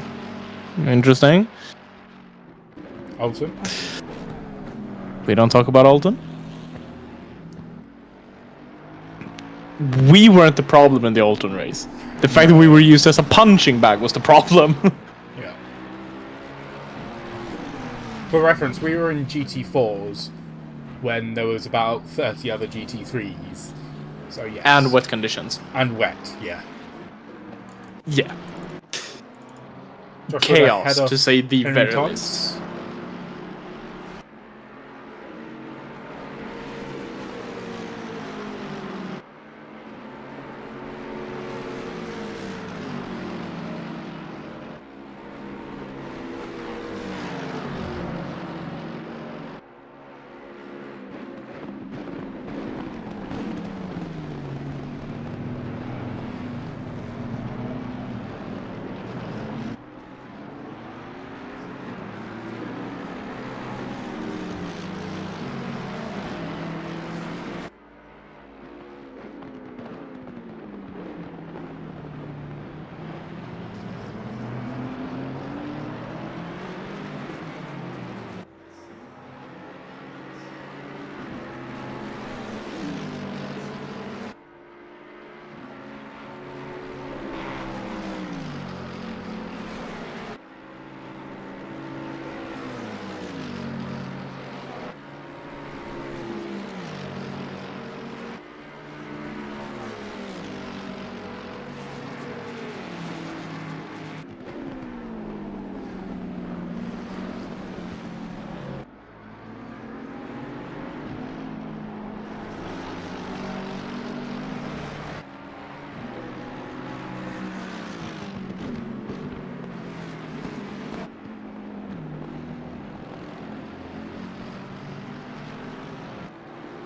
S2: interesting.
S1: Alton?
S2: We don't talk about Alton. We weren't the problem in the Alton race. The fact that we were used as a punching bag was the problem.
S1: Yeah. For reference, we were in GT4s when there was about 30 other GT3s. So, yes.
S2: And wet conditions.
S1: And wet, yeah.
S2: Yeah.
S1: Joshua
S2: Chaos,
S1: ahead of
S2: to say the
S1: Henry
S2: very
S1: Thomas.
S2: least.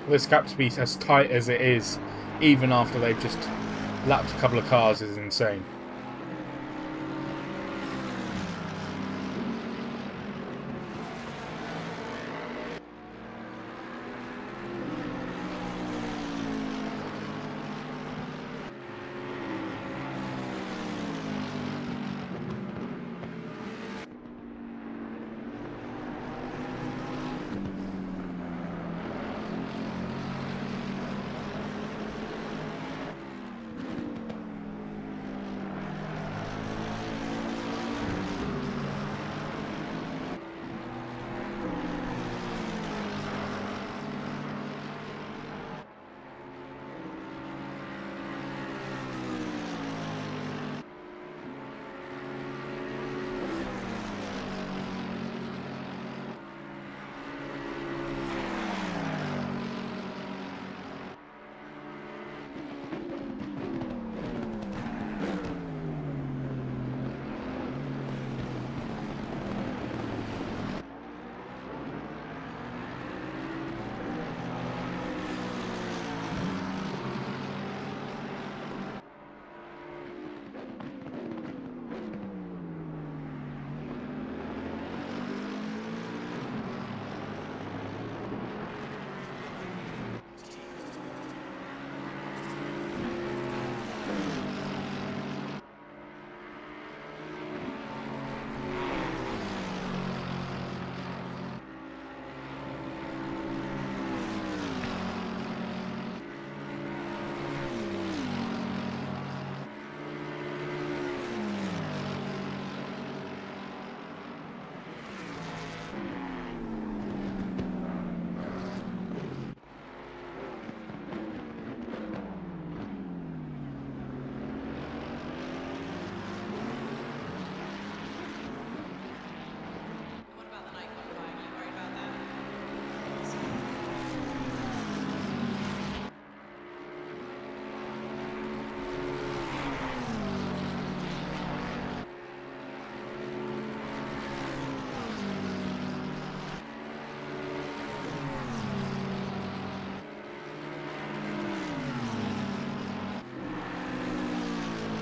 S1: This gap to be as tight as it is, even after they've just lapped a couple of cars, is insane.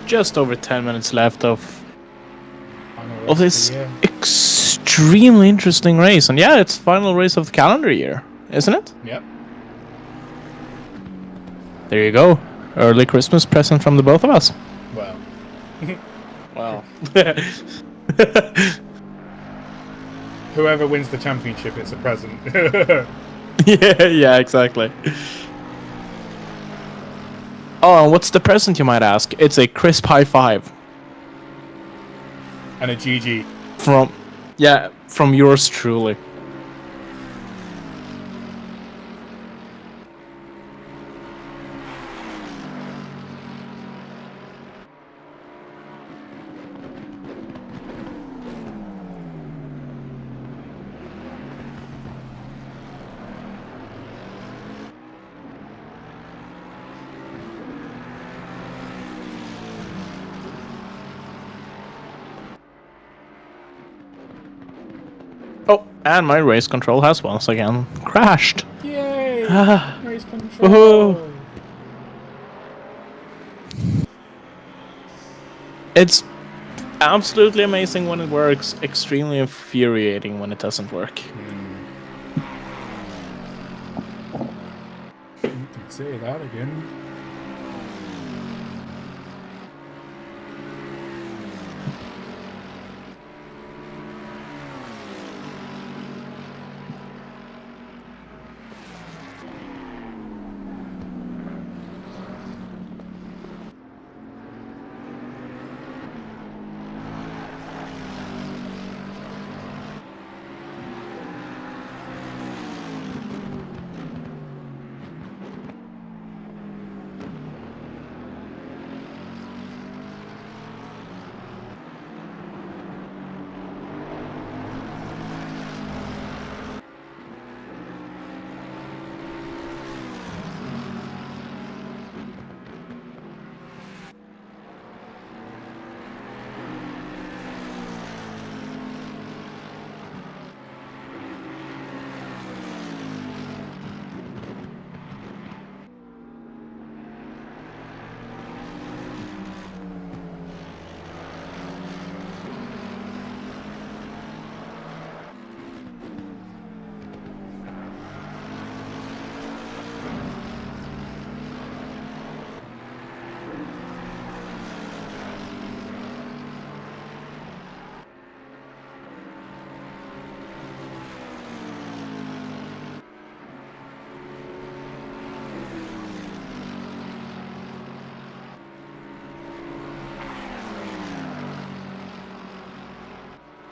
S2: just over 10 minutes left of
S1: Final race
S2: this
S1: of the year.
S2: extremely interesting race. And yeah, it's final race of the calendar year, isn't it?
S1: Yep.
S2: There you go. Early Christmas present from the both of us.
S1: Well.
S2: Wow.
S1: Whoever wins the championship, it's a present.
S2: yeah, exactly. Oh, and what's the present, you might ask? It's a crisp high five.
S1: And a GG.
S2: From yours truly. Oh, and my race control has once again crashed.
S1: Yay! Race control.
S2: Woohoo. It's absolutely amazing when it works, extremely infuriating when it doesn't work.
S1: You can say that again.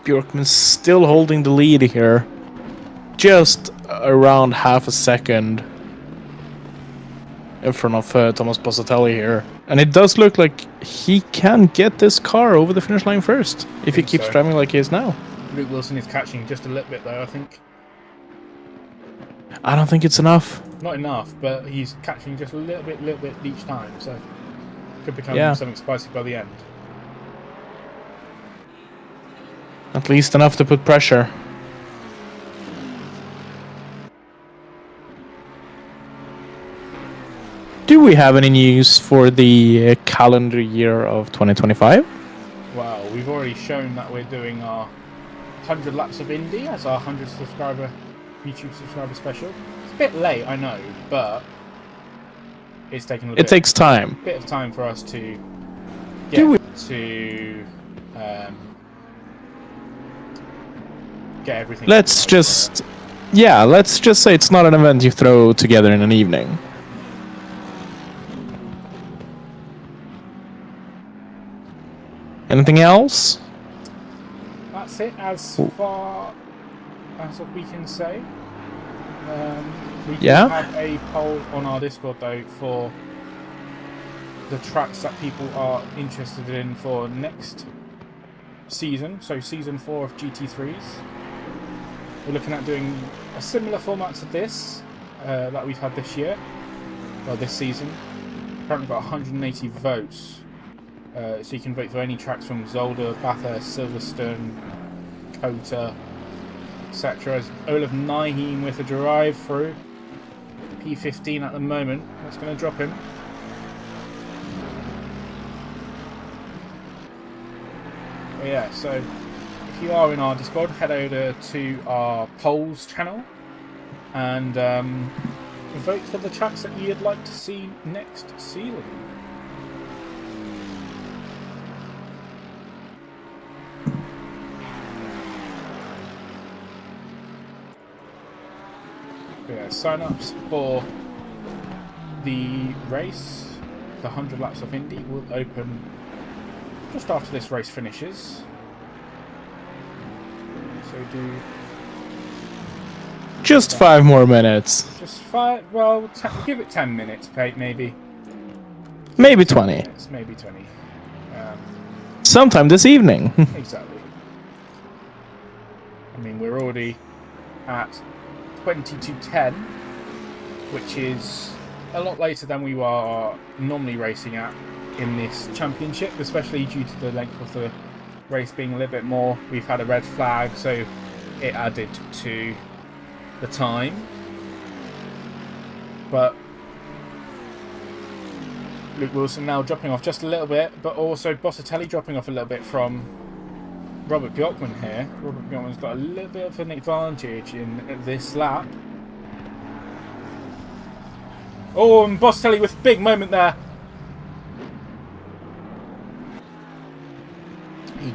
S2: Bjorkman's still holding the lead here. Just around half a second in front of Thomas Bossatelli here. And it does look like he can get this car over the finish line first, if he keeps driving like he is now.
S1: Luke Wilson is catching just a little bit though, I think.
S2: I don't think it's enough.
S1: Not enough, but he's catching just a little bit each time, so could become something spicy by the end.
S2: At least enough to put pressure. Do we have any news for the calendar year of 2025?
S1: Well, we've already shown that we're doing our 100 laps of Indy as our 100 subscriber YouTube subscriber special. It's a bit late, I know, but it's taken a
S2: takes time.
S1: Bit of time for us to get get everything.
S2: Let's just say it's not an event you throw together in an evening. Anything else?
S1: That's it as far as what we can say. We do have a poll on our Discord though for the tracks that people are interested in for next season, so season 4 of GT3s. We're looking at doing a similar format to this that we've had this year, well this season. Currently got 180 votes. So you can vote for any tracks from Zolder, Bathurst, Silverstone, Kota, etc. As Olaf Nyheim with a drive through. P15 at the moment. That's going to drop him. But yeah, so if you are in our Discord, head over to our polls channel and vote for the tracks that you'd like to see next season. Yeah, sign-ups for the race, the 100 laps of Indy, will open just after this race finishes. So do
S2: just 5 more minutes.
S1: just 5. Well, give it 10 minutes, maybe.
S2: Maybe 20.
S1: Minutes, maybe 20.
S2: Sometime this evening.
S1: Exactly. I mean, we're already at 20 to 10, which is a lot later than we are normally racing at in this championship, especially due to the length of the race being a little bit more. We've had a red flag, so it added to the time. But Luke Wilson now dropping off just a little bit, but also Bossatelli dropping off a little bit from Robert Bjorkman here. Robert Bjorkman's got a little bit of an advantage in this lap. Oh, and Bossatelli with a big moment there. He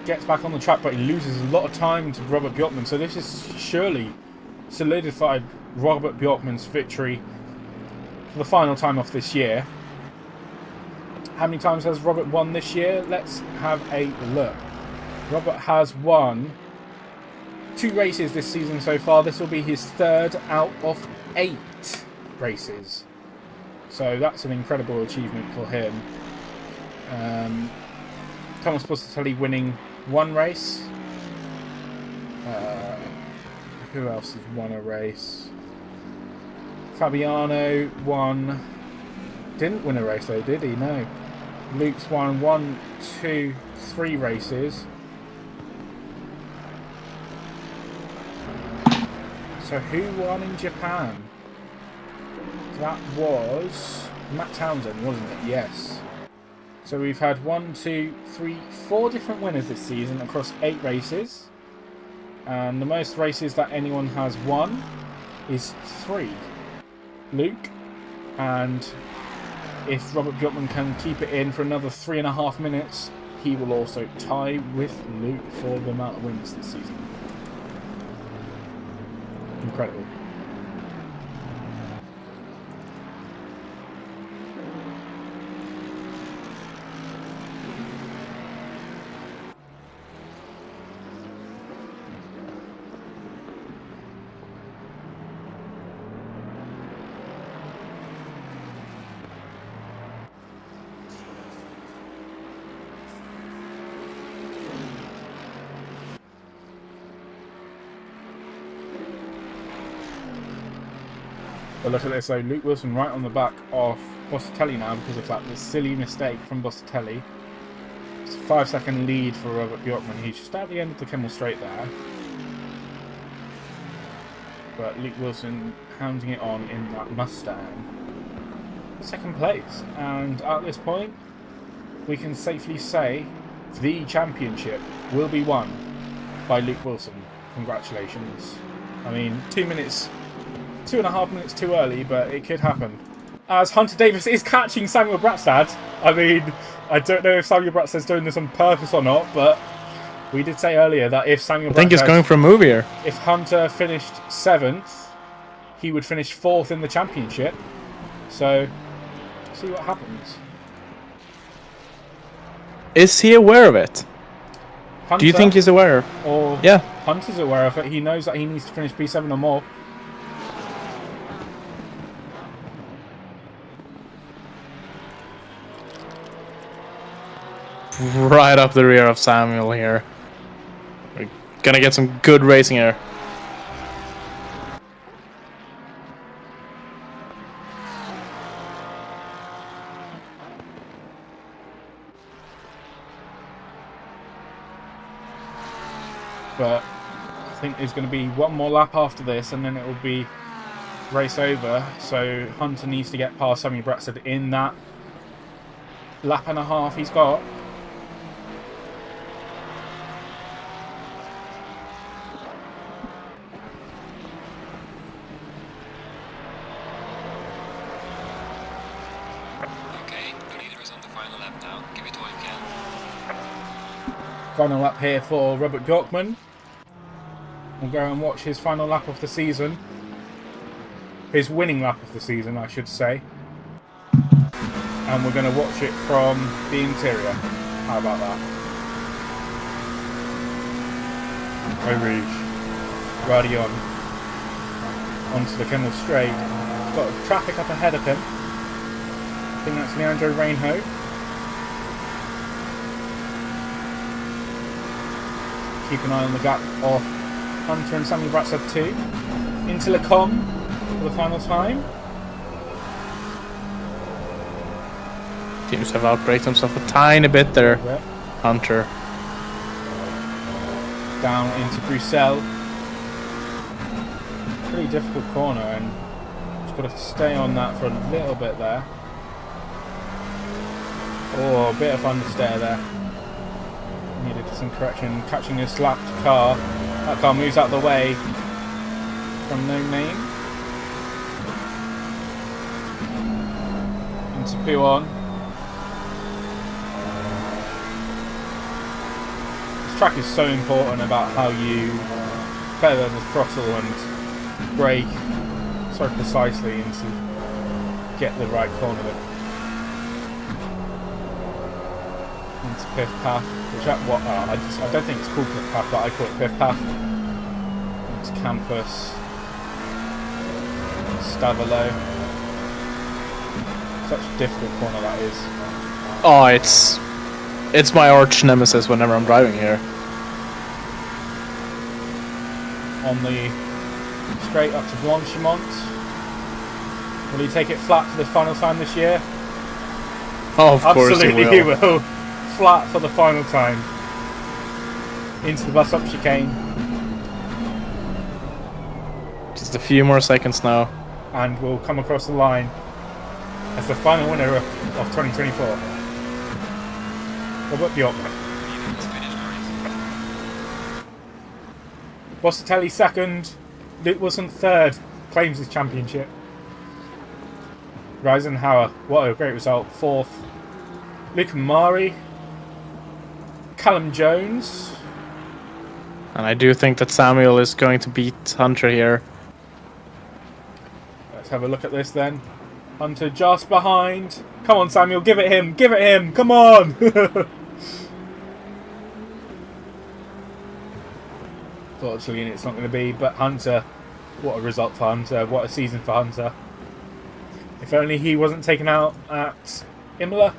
S1: gets back on the track, but he loses a lot of time to Robert Bjorkman. So this is surely solidified Robert Bjorkman's victory for the final time off this year. How many times has Robert won this year? Let's have a look. Robert has won 2 races this season so far. This will be his 3rd out of 8 races. So that's an incredible achievement for him. Thomas Bossatelli winning 1 race. Who else has won a race? Fabiano won. Didn't win a race though, did he? No. Luke's won 1, 2, 3 races. So who won in Japan? That was Matt Townsend, wasn't it? Yes. So we've had 1, 2, 3, 4 different winners this season across 8 races. And the most races that anyone has won is 3. Luke. And if Robert Bjorkman can keep it in for another 3.5 minutes, he will also tie with Luke for the amount of wins this season. Incredible. But look at this though, Luke Wilson right on the back of Bossatelli now because of that silly mistake from Bossatelli. It's a 5-second lead for Robert Bjorkman. He's just at the end of the Kemmel Straight there. But Luke Wilson hounding it on in that Mustang. 2nd place. And at this point, we can safely say the championship will be won by Luke Wilson. Congratulations. I mean, 2.5 minutes too early, but it could happen. As Hunter Davis is catching Samuel Bratstad. I mean, I don't know if Samuel Bratstad's doing this on purpose or not, but we did say earlier that if Samuel Bratstad...
S2: I think it's going for a move here.
S1: If Hunter finished 7th, he would finish 4th in the championship. So, see what happens.
S2: Is he aware of it?
S1: Hunter,
S2: do you think he's aware?
S1: Or
S2: yeah.
S1: Hunter's aware of it. He knows that he needs to finish P7 or more.
S2: Right up the rear of Samuel here. We're gonna get some good racing here.
S1: But I think there's going to be one more lap after this and then it will be race over. So Hunter needs to get past Samuel Bratstad in that lap and a half he's got.
S3: lap down. Give it all you can.
S1: Final lap here for Robert Bjorkman. We'll go and watch his final lap of the season. His winning lap of the season, I should say. And we're going to watch it from the interior. How about that? Eau Rouge. Radion. Onto the Kemmel Straight. He's got traffic up ahead of him. I think that's Leandro Reinho. Keep an eye on the gap of Hunter and Samuel Bratzab too. Into Lecom for the final time.
S2: Seems to have outbraked himself a tiny bit there,
S1: Yeah.
S2: Hunter.
S1: Down into Bruxelles. Pretty difficult corner, and just got to stay on that for a little bit there. Oh, a bit of understeer there. Needed some correction. Catching a slapped car. That car moves out of the way from No Name. Into Puon. This track is so important about how you feather the throttle and brake so precisely and to get the right corner into Piff Path, which I don't think it's called Piff Path, but I call it Piff Path. Into Campus, Stavelo. Such a difficult corner that is.
S2: Oh, it's my arch nemesis whenever I'm driving here.
S1: On the straight up to Blanchimont. Will he take it flat for the final time this year?
S2: Oh, of course
S1: Absolutely
S2: he will.
S1: Flat for the final time. Into the bus up chicane.
S2: Just a few more seconds now.
S1: And we'll come across the line as the final winner of 2024. Robert Bjorkman.
S3: It's finished already.
S1: Bossatelli second. Luke Wilson third. Claims his championship. Reisenhauer, what a great result. Fourth. Luke Mari. Callum Jones.
S2: And I do think that Samuel is going to beat Hunter here.
S1: Let's have a look at this then. Hunter just behind. Come on, Samuel, give it him. Give it him. Come on. Fortunately, it's not going to be. But Hunter, what a result for Hunter. What a season for Hunter. If only he wasn't taken out at Imola.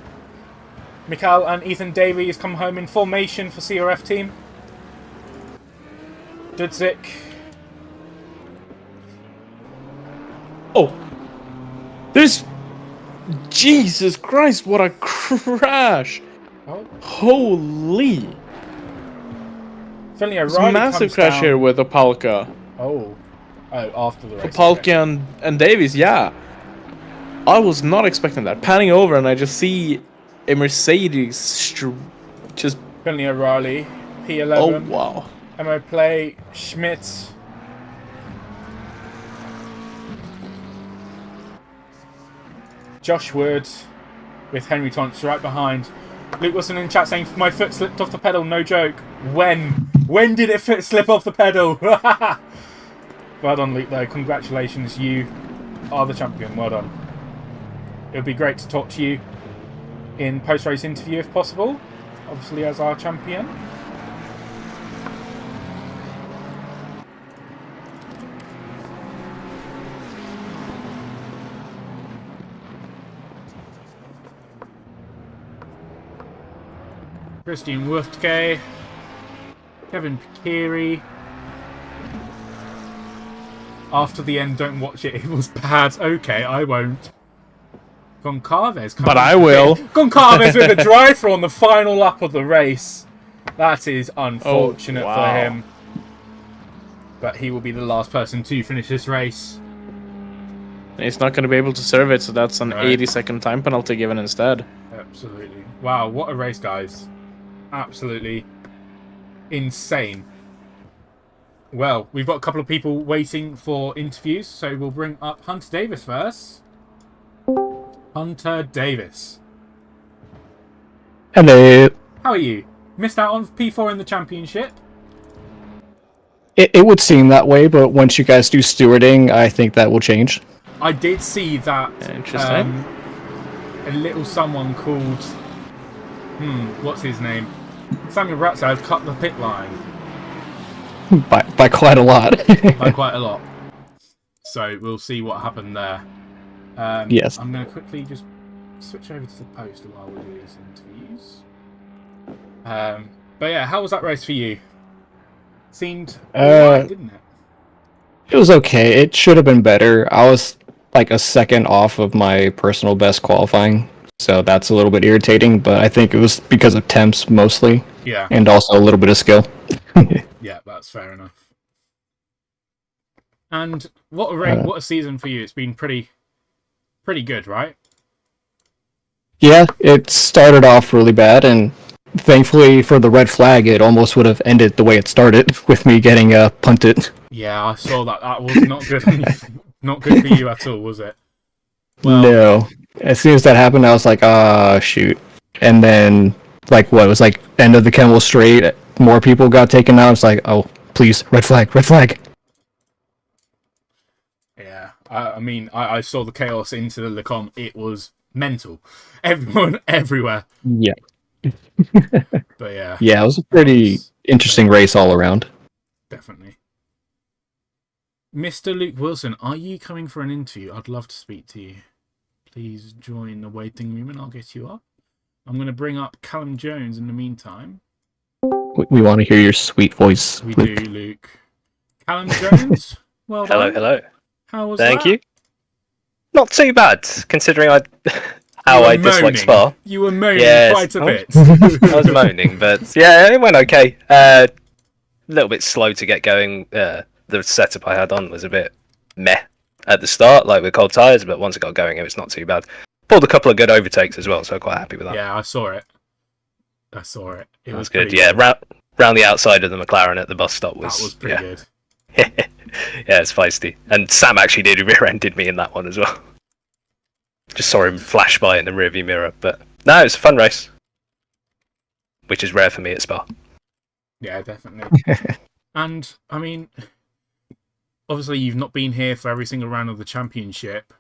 S1: Mikhail and Ethan Davies come home in formation for CRF team. Dudzik.
S2: Oh! There's... Jesus Christ, what a crash!
S1: Oh.
S2: Holy!
S1: Finley
S2: It's a
S1: O'Reilly
S2: massive
S1: comes
S2: crash
S1: down.
S2: here with Opalka.
S1: Oh, after the race.
S2: Opalka
S1: Okay.
S2: and Davies, yeah. I was not expecting that. Panning over and I just see a Mercedes just...
S1: Finley O'Reilly, P11.
S2: Oh, wow.
S1: Emo Play, Schmidt. Josh Wood with Henry Tonks right behind. Luke Wilson in chat saying, my foot slipped off the pedal, no joke. When? When did it slip off the pedal? Well done, Luke, though. Congratulations, you are the champion. Well done. It would be great to talk to you in post-race interview if possible. Obviously, as our champion. Christian Wuftke, Kevin Pikiri. After the end, don't watch it. It was bad. Okay, I won't. Goncalves.
S2: But I will.
S1: Goncalves with a drive-through on the final lap of the race. That is unfortunate for him. But he will be the last person to finish this race.
S2: He's not going to be able to serve it, so that's an 80-second time penalty given instead.
S1: Absolutely. Wow, what a race, guys. Absolutely insane. Well, we've got a couple of people waiting for interviews, so we'll bring up Hunter Davis first. Hunter Davis.
S2: Hello.
S1: How are you? Missed out on P4 in the championship?
S2: It would seem that way, but once you guys do stewarding, I think that will change.
S1: I did see that
S2: Interesting.
S1: a little someone called... what's his name? Samuel Ratzad cut the pit line.
S2: By quite a lot.
S1: By quite a lot. So we'll see what happened there.
S2: Yes.
S1: I'm going to quickly just switch over to the post while we do these interviews. But yeah, how was that race for you? Seemed alright, didn't it?
S2: It was okay. It should have been better. I was like a second off of my personal best qualifying, so that's a little bit irritating, but I think it was because of temps mostly.
S1: Yeah.
S2: And also a little bit of skill.
S1: Yeah, that's fair enough. And what a season for you. It's been pretty good, right?
S2: Yeah, it started off really bad, and thankfully for the red flag, it almost would have ended the way it started, with me getting punted.
S1: Yeah, I saw that. That was not good. Not good for you at all, was it?
S2: Well, no. As soon as that happened, I was like, shoot. And then, like, what, it was like end of the Kemmel straight, more people got taken out. It's like, oh, please, red flag, red flag.
S1: Yeah, I mean, I saw the chaos into the Lecom. It was mental. Everyone, everywhere.
S2: Yeah.
S1: But yeah.
S2: Yeah, it was a pretty interesting race all around.
S1: Definitely. Mr. Luke Wilson, are you coming for an interview? I'd love to speak to you. Please join the waiting room and I'll get you up. I'm going to bring up Callum Jones in the meantime.
S2: We want to hear your sweet voice.
S1: We
S2: Luke.
S1: do, Luke. Callum Jones, well done.
S4: Hello.
S1: How was
S4: Thank
S1: that?
S4: you. Not too bad, considering how I dislike Spa.
S1: You were moaning
S4: Yes.
S1: quite a bit.
S4: I was moaning, but yeah, it went okay. A little bit slow to get going. The setup I had on was a bit meh at the start, like with cold tyres, but once it got going, it was not too bad. Pulled a couple of good overtakes as well, so quite happy with that.
S1: Yeah, I saw it. It was
S4: good.
S1: pretty
S4: Yeah, round the outside of the McLaren at the bus stop was
S1: pretty good.
S4: Yeah, it's feisty. And Sam actually did rear-ended me in that one as well. Just saw him flash by in the rearview mirror, but no, it was a fun race, which is rare for me at Spa.
S1: Yeah, definitely. And I mean, obviously you've not been here for every single round of the championship,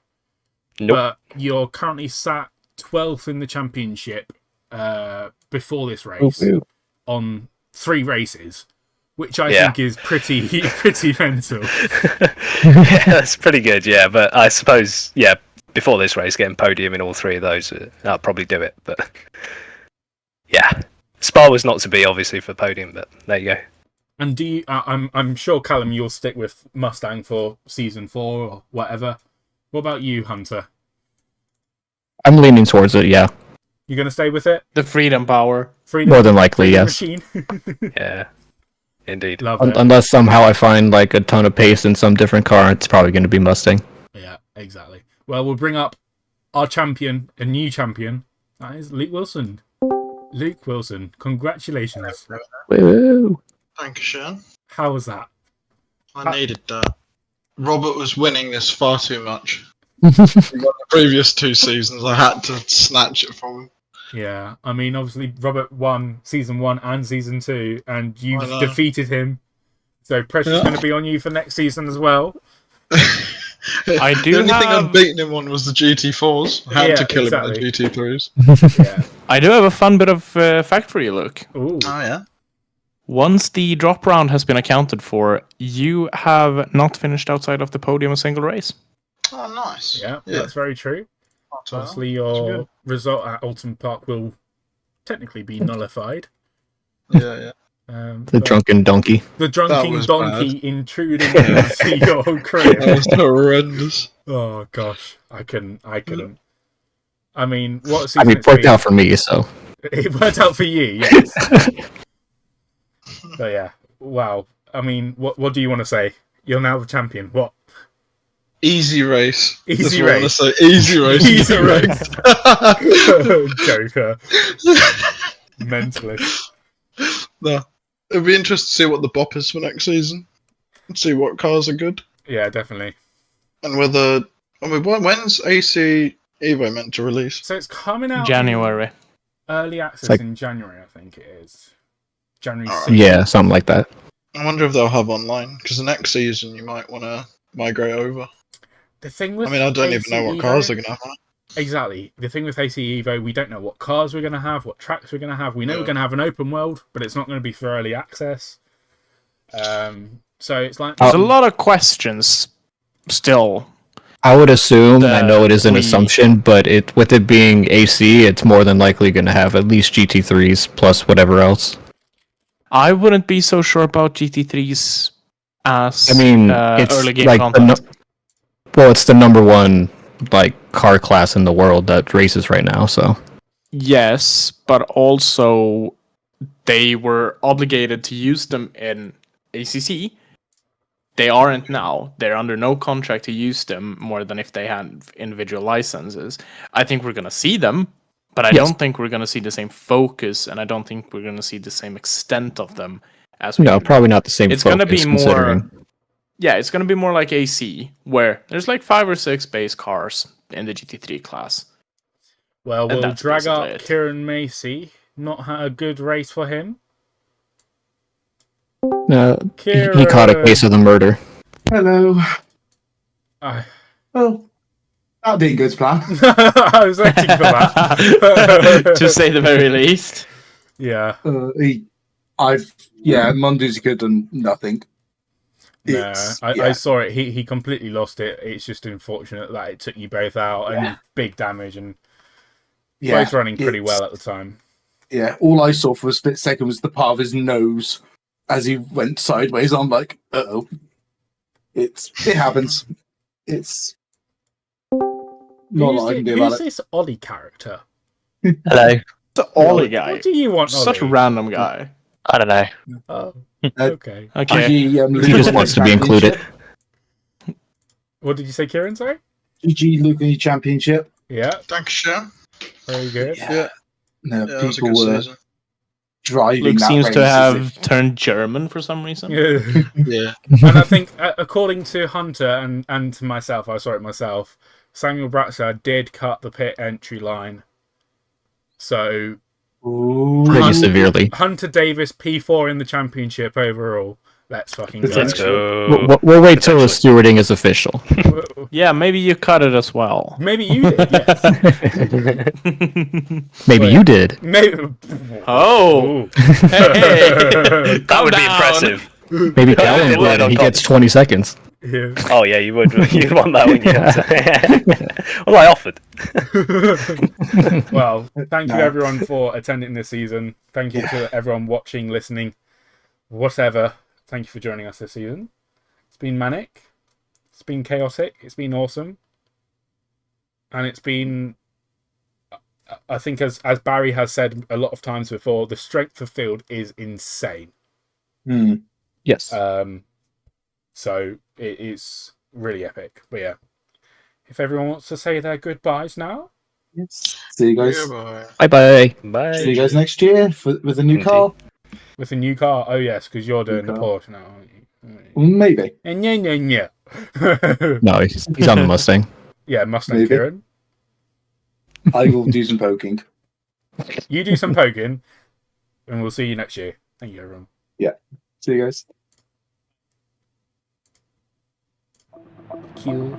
S4: Nope.
S1: but you're currently sat 12th in the championship before this race on 3 races, which I think is pretty mental.
S4: Yeah, that's pretty good. Yeah, but I suppose before this race, getting podium in all 3 of those, I'll probably do it. But yeah, Spa was not to be obviously for podium, but there you go.
S1: And do you? I'm sure, Callum, you'll stick with Mustang for season 4 or whatever. What about you, Hunter?
S2: I'm leaning towards it, yeah.
S1: You gonna stay with it?
S2: The freedom power.
S1: Freedom,
S2: more than likely, yes.
S1: Machine.
S4: Yeah, indeed.
S1: Love it.
S2: Unless somehow I find like a ton of pace in some different car, it's probably going to be Mustang.
S1: Yeah, exactly. Well, we'll bring up our champion, a new champion. That is Luke Wilson. Luke Wilson, congratulations.
S2: Woo.
S5: Thank you, Sean.
S1: How was that?
S5: I needed that. Robert was winning this far too much. The previous 2 seasons, I had to snatch it from him.
S1: Yeah, I mean, obviously, Robert won season 1 and season 2, and you've defeated him. So pressure's going to be on you for next season as well.
S5: I do. The only thing I've beaten him on was the GT4s. I had to kill him on the GT3s.
S2: Yeah. I do have a fun bit of fact for you, Luke.
S1: Ooh.
S5: Oh, yeah?
S2: Once the drop round has been accounted for, you have not finished outside of the podium a single race.
S5: Oh, nice.
S1: Yeah, that's very true. Obviously, your result at Alton Park will technically be nullified.
S5: Yeah.
S2: The drunken donkey.
S1: The drunken donkey intruding into your crib.
S5: That was horrendous.
S1: Oh gosh, I couldn't. I mean, what?
S2: It worked out for me, so.
S1: It worked out for you, yes. But yeah, wow. I mean, what do you want to say? You're now the champion. What?
S5: Easy race.
S1: Easy race.
S5: I want to say easy race.
S1: Easy race. Joker. Mentalist.
S5: No. It'd be interesting to see what the bop is for next season. See what cars are good.
S1: Yeah, definitely.
S5: And whether... I mean, when's AC Evo meant to release?
S1: So it's coming out...
S2: January.
S1: Early access
S2: like-
S1: in January, I think it is. January
S5: Alright.
S1: 6th.
S2: Yeah, something like that.
S5: I wonder if they'll have online, because the next season you might want to migrate over.
S1: The thing with
S5: I mean, I don't even know what cars
S1: Evo-
S5: they're going to have.
S1: Exactly. The thing with AC Evo, we don't know what cars we're going to have, what tracks we're going to have. We know we're going to have an open world, but it's not going to be for early access. So it's like...
S2: There's a lot of questions still.
S6: I would assume, I know it is an
S2: we-
S6: assumption, but with it being AC, it's more than likely going to have at least GT3s plus whatever else.
S2: I wouldn't be so sure about GT3s as
S6: I mean, it's
S2: early game
S6: like
S2: content.
S6: it's the number one car class in the world that races right now. So
S2: Yes, but also they were obligated to use them in ACC. They aren't now. They're under no contract to use them more than if they had individual licenses. I think we're going to see them, but I
S6: Yes.
S2: don't think we're going to see the same focus, and I don't think we're going to see the same extent of them as we
S6: no,
S2: do
S6: probably not the same.
S2: It's gonna be
S6: focus,
S2: more-
S6: considering.
S2: Yeah, it's going to be more like AC, where there's like 5 or 6 base cars in the GT3 class.
S1: Well,
S2: And
S1: we'll
S2: that's
S1: drag
S2: basically
S1: up
S2: it.
S1: Kieran Macy. Not had a good race for him.
S6: He caught a case of the murder.
S7: Hello.
S1: I
S7: Well, that'll be a good plan.
S1: I was waiting for that.
S2: To say the very least.
S1: Yeah.
S7: Monday's good and nothing.
S1: No,
S7: It's-
S1: I saw it. He completely lost it. It's just unfortunate that it took you both out and big damage and both running pretty well at the time.
S7: Yeah, all I saw for a split second was the part of his nose as he went sideways. I'm like, uh-oh. It happens. It's not a lot I can do
S1: Who's
S7: about it.
S1: this Ollie character?
S4: Hello.
S2: The Ollie guy.
S1: What do you want, Ollie?
S2: Such a random guy.
S4: I don't know.
S1: Oh,
S7: Uh,
S1: okay.
S2: Okay.
S6: He just wants to be included.
S1: What did you say, Kieran? Sorry.
S7: GG Luke Championship.
S1: Yeah,
S5: Dankeschön.
S1: very good.
S7: Yeah. No,
S5: Yeah, that was a
S7: people
S5: good
S7: were
S5: season.
S7: driving.
S2: Luke
S7: that
S2: seems
S7: race
S2: to
S7: as
S2: have
S7: if-
S2: turned German for some reason.
S5: Yeah.
S1: And I think, according to Hunter and to myself, I saw it myself, Samuel Bratzer did cut the pit entry line. So,
S7: Ooh.
S6: Pretty severely.
S1: Hunter Davis, P4 in the championship overall. Let's fucking go.
S4: Let's go.
S6: We'll wait till the stewarding is official.
S2: Yeah, maybe you cut it as well.
S1: Maybe you did, yes.
S6: Maybe
S1: Wait.
S6: you did.
S1: Maybe.
S2: Oh,
S1: Ooh.
S2: hey,
S4: That would be
S2: down.
S4: impressive.
S6: Maybe Callum
S4: did
S6: did,
S4: land on
S6: and he
S4: top.
S6: gets 20 seconds.
S1: Yeah.
S4: Oh yeah, you would. You'd want that, wouldn't you? Well, I offered.
S1: Well, thank you
S7: No.
S1: everyone for attending this season. Thank you to everyone watching, listening, whatever. Thank you for joining us this season. It's been manic. It's been chaotic. It's been awesome. And it's been, I think, as Barry has said a lot of times before, the strength of field is insane.
S6: Yes.
S1: So it is really epic. But yeah, if everyone wants to say their goodbyes now.
S7: See you guys.
S5: Goodbye.
S6: Bye-bye.
S4: Bye.
S7: See you guys next year with a new car.
S1: With a new car. Oh, yes, because you're doing
S7: New
S1: the
S7: car.
S1: Porsche now, aren't you?
S7: Maybe.
S1: And yeah.
S6: No, he's on the Mustang.
S1: Yeah, Mustang
S7: Maybe.
S1: Kieran.
S7: I will do some poking.
S1: You do some poking, and we'll see you next year. Thank you, everyone.
S7: See you guys.
S1: Q.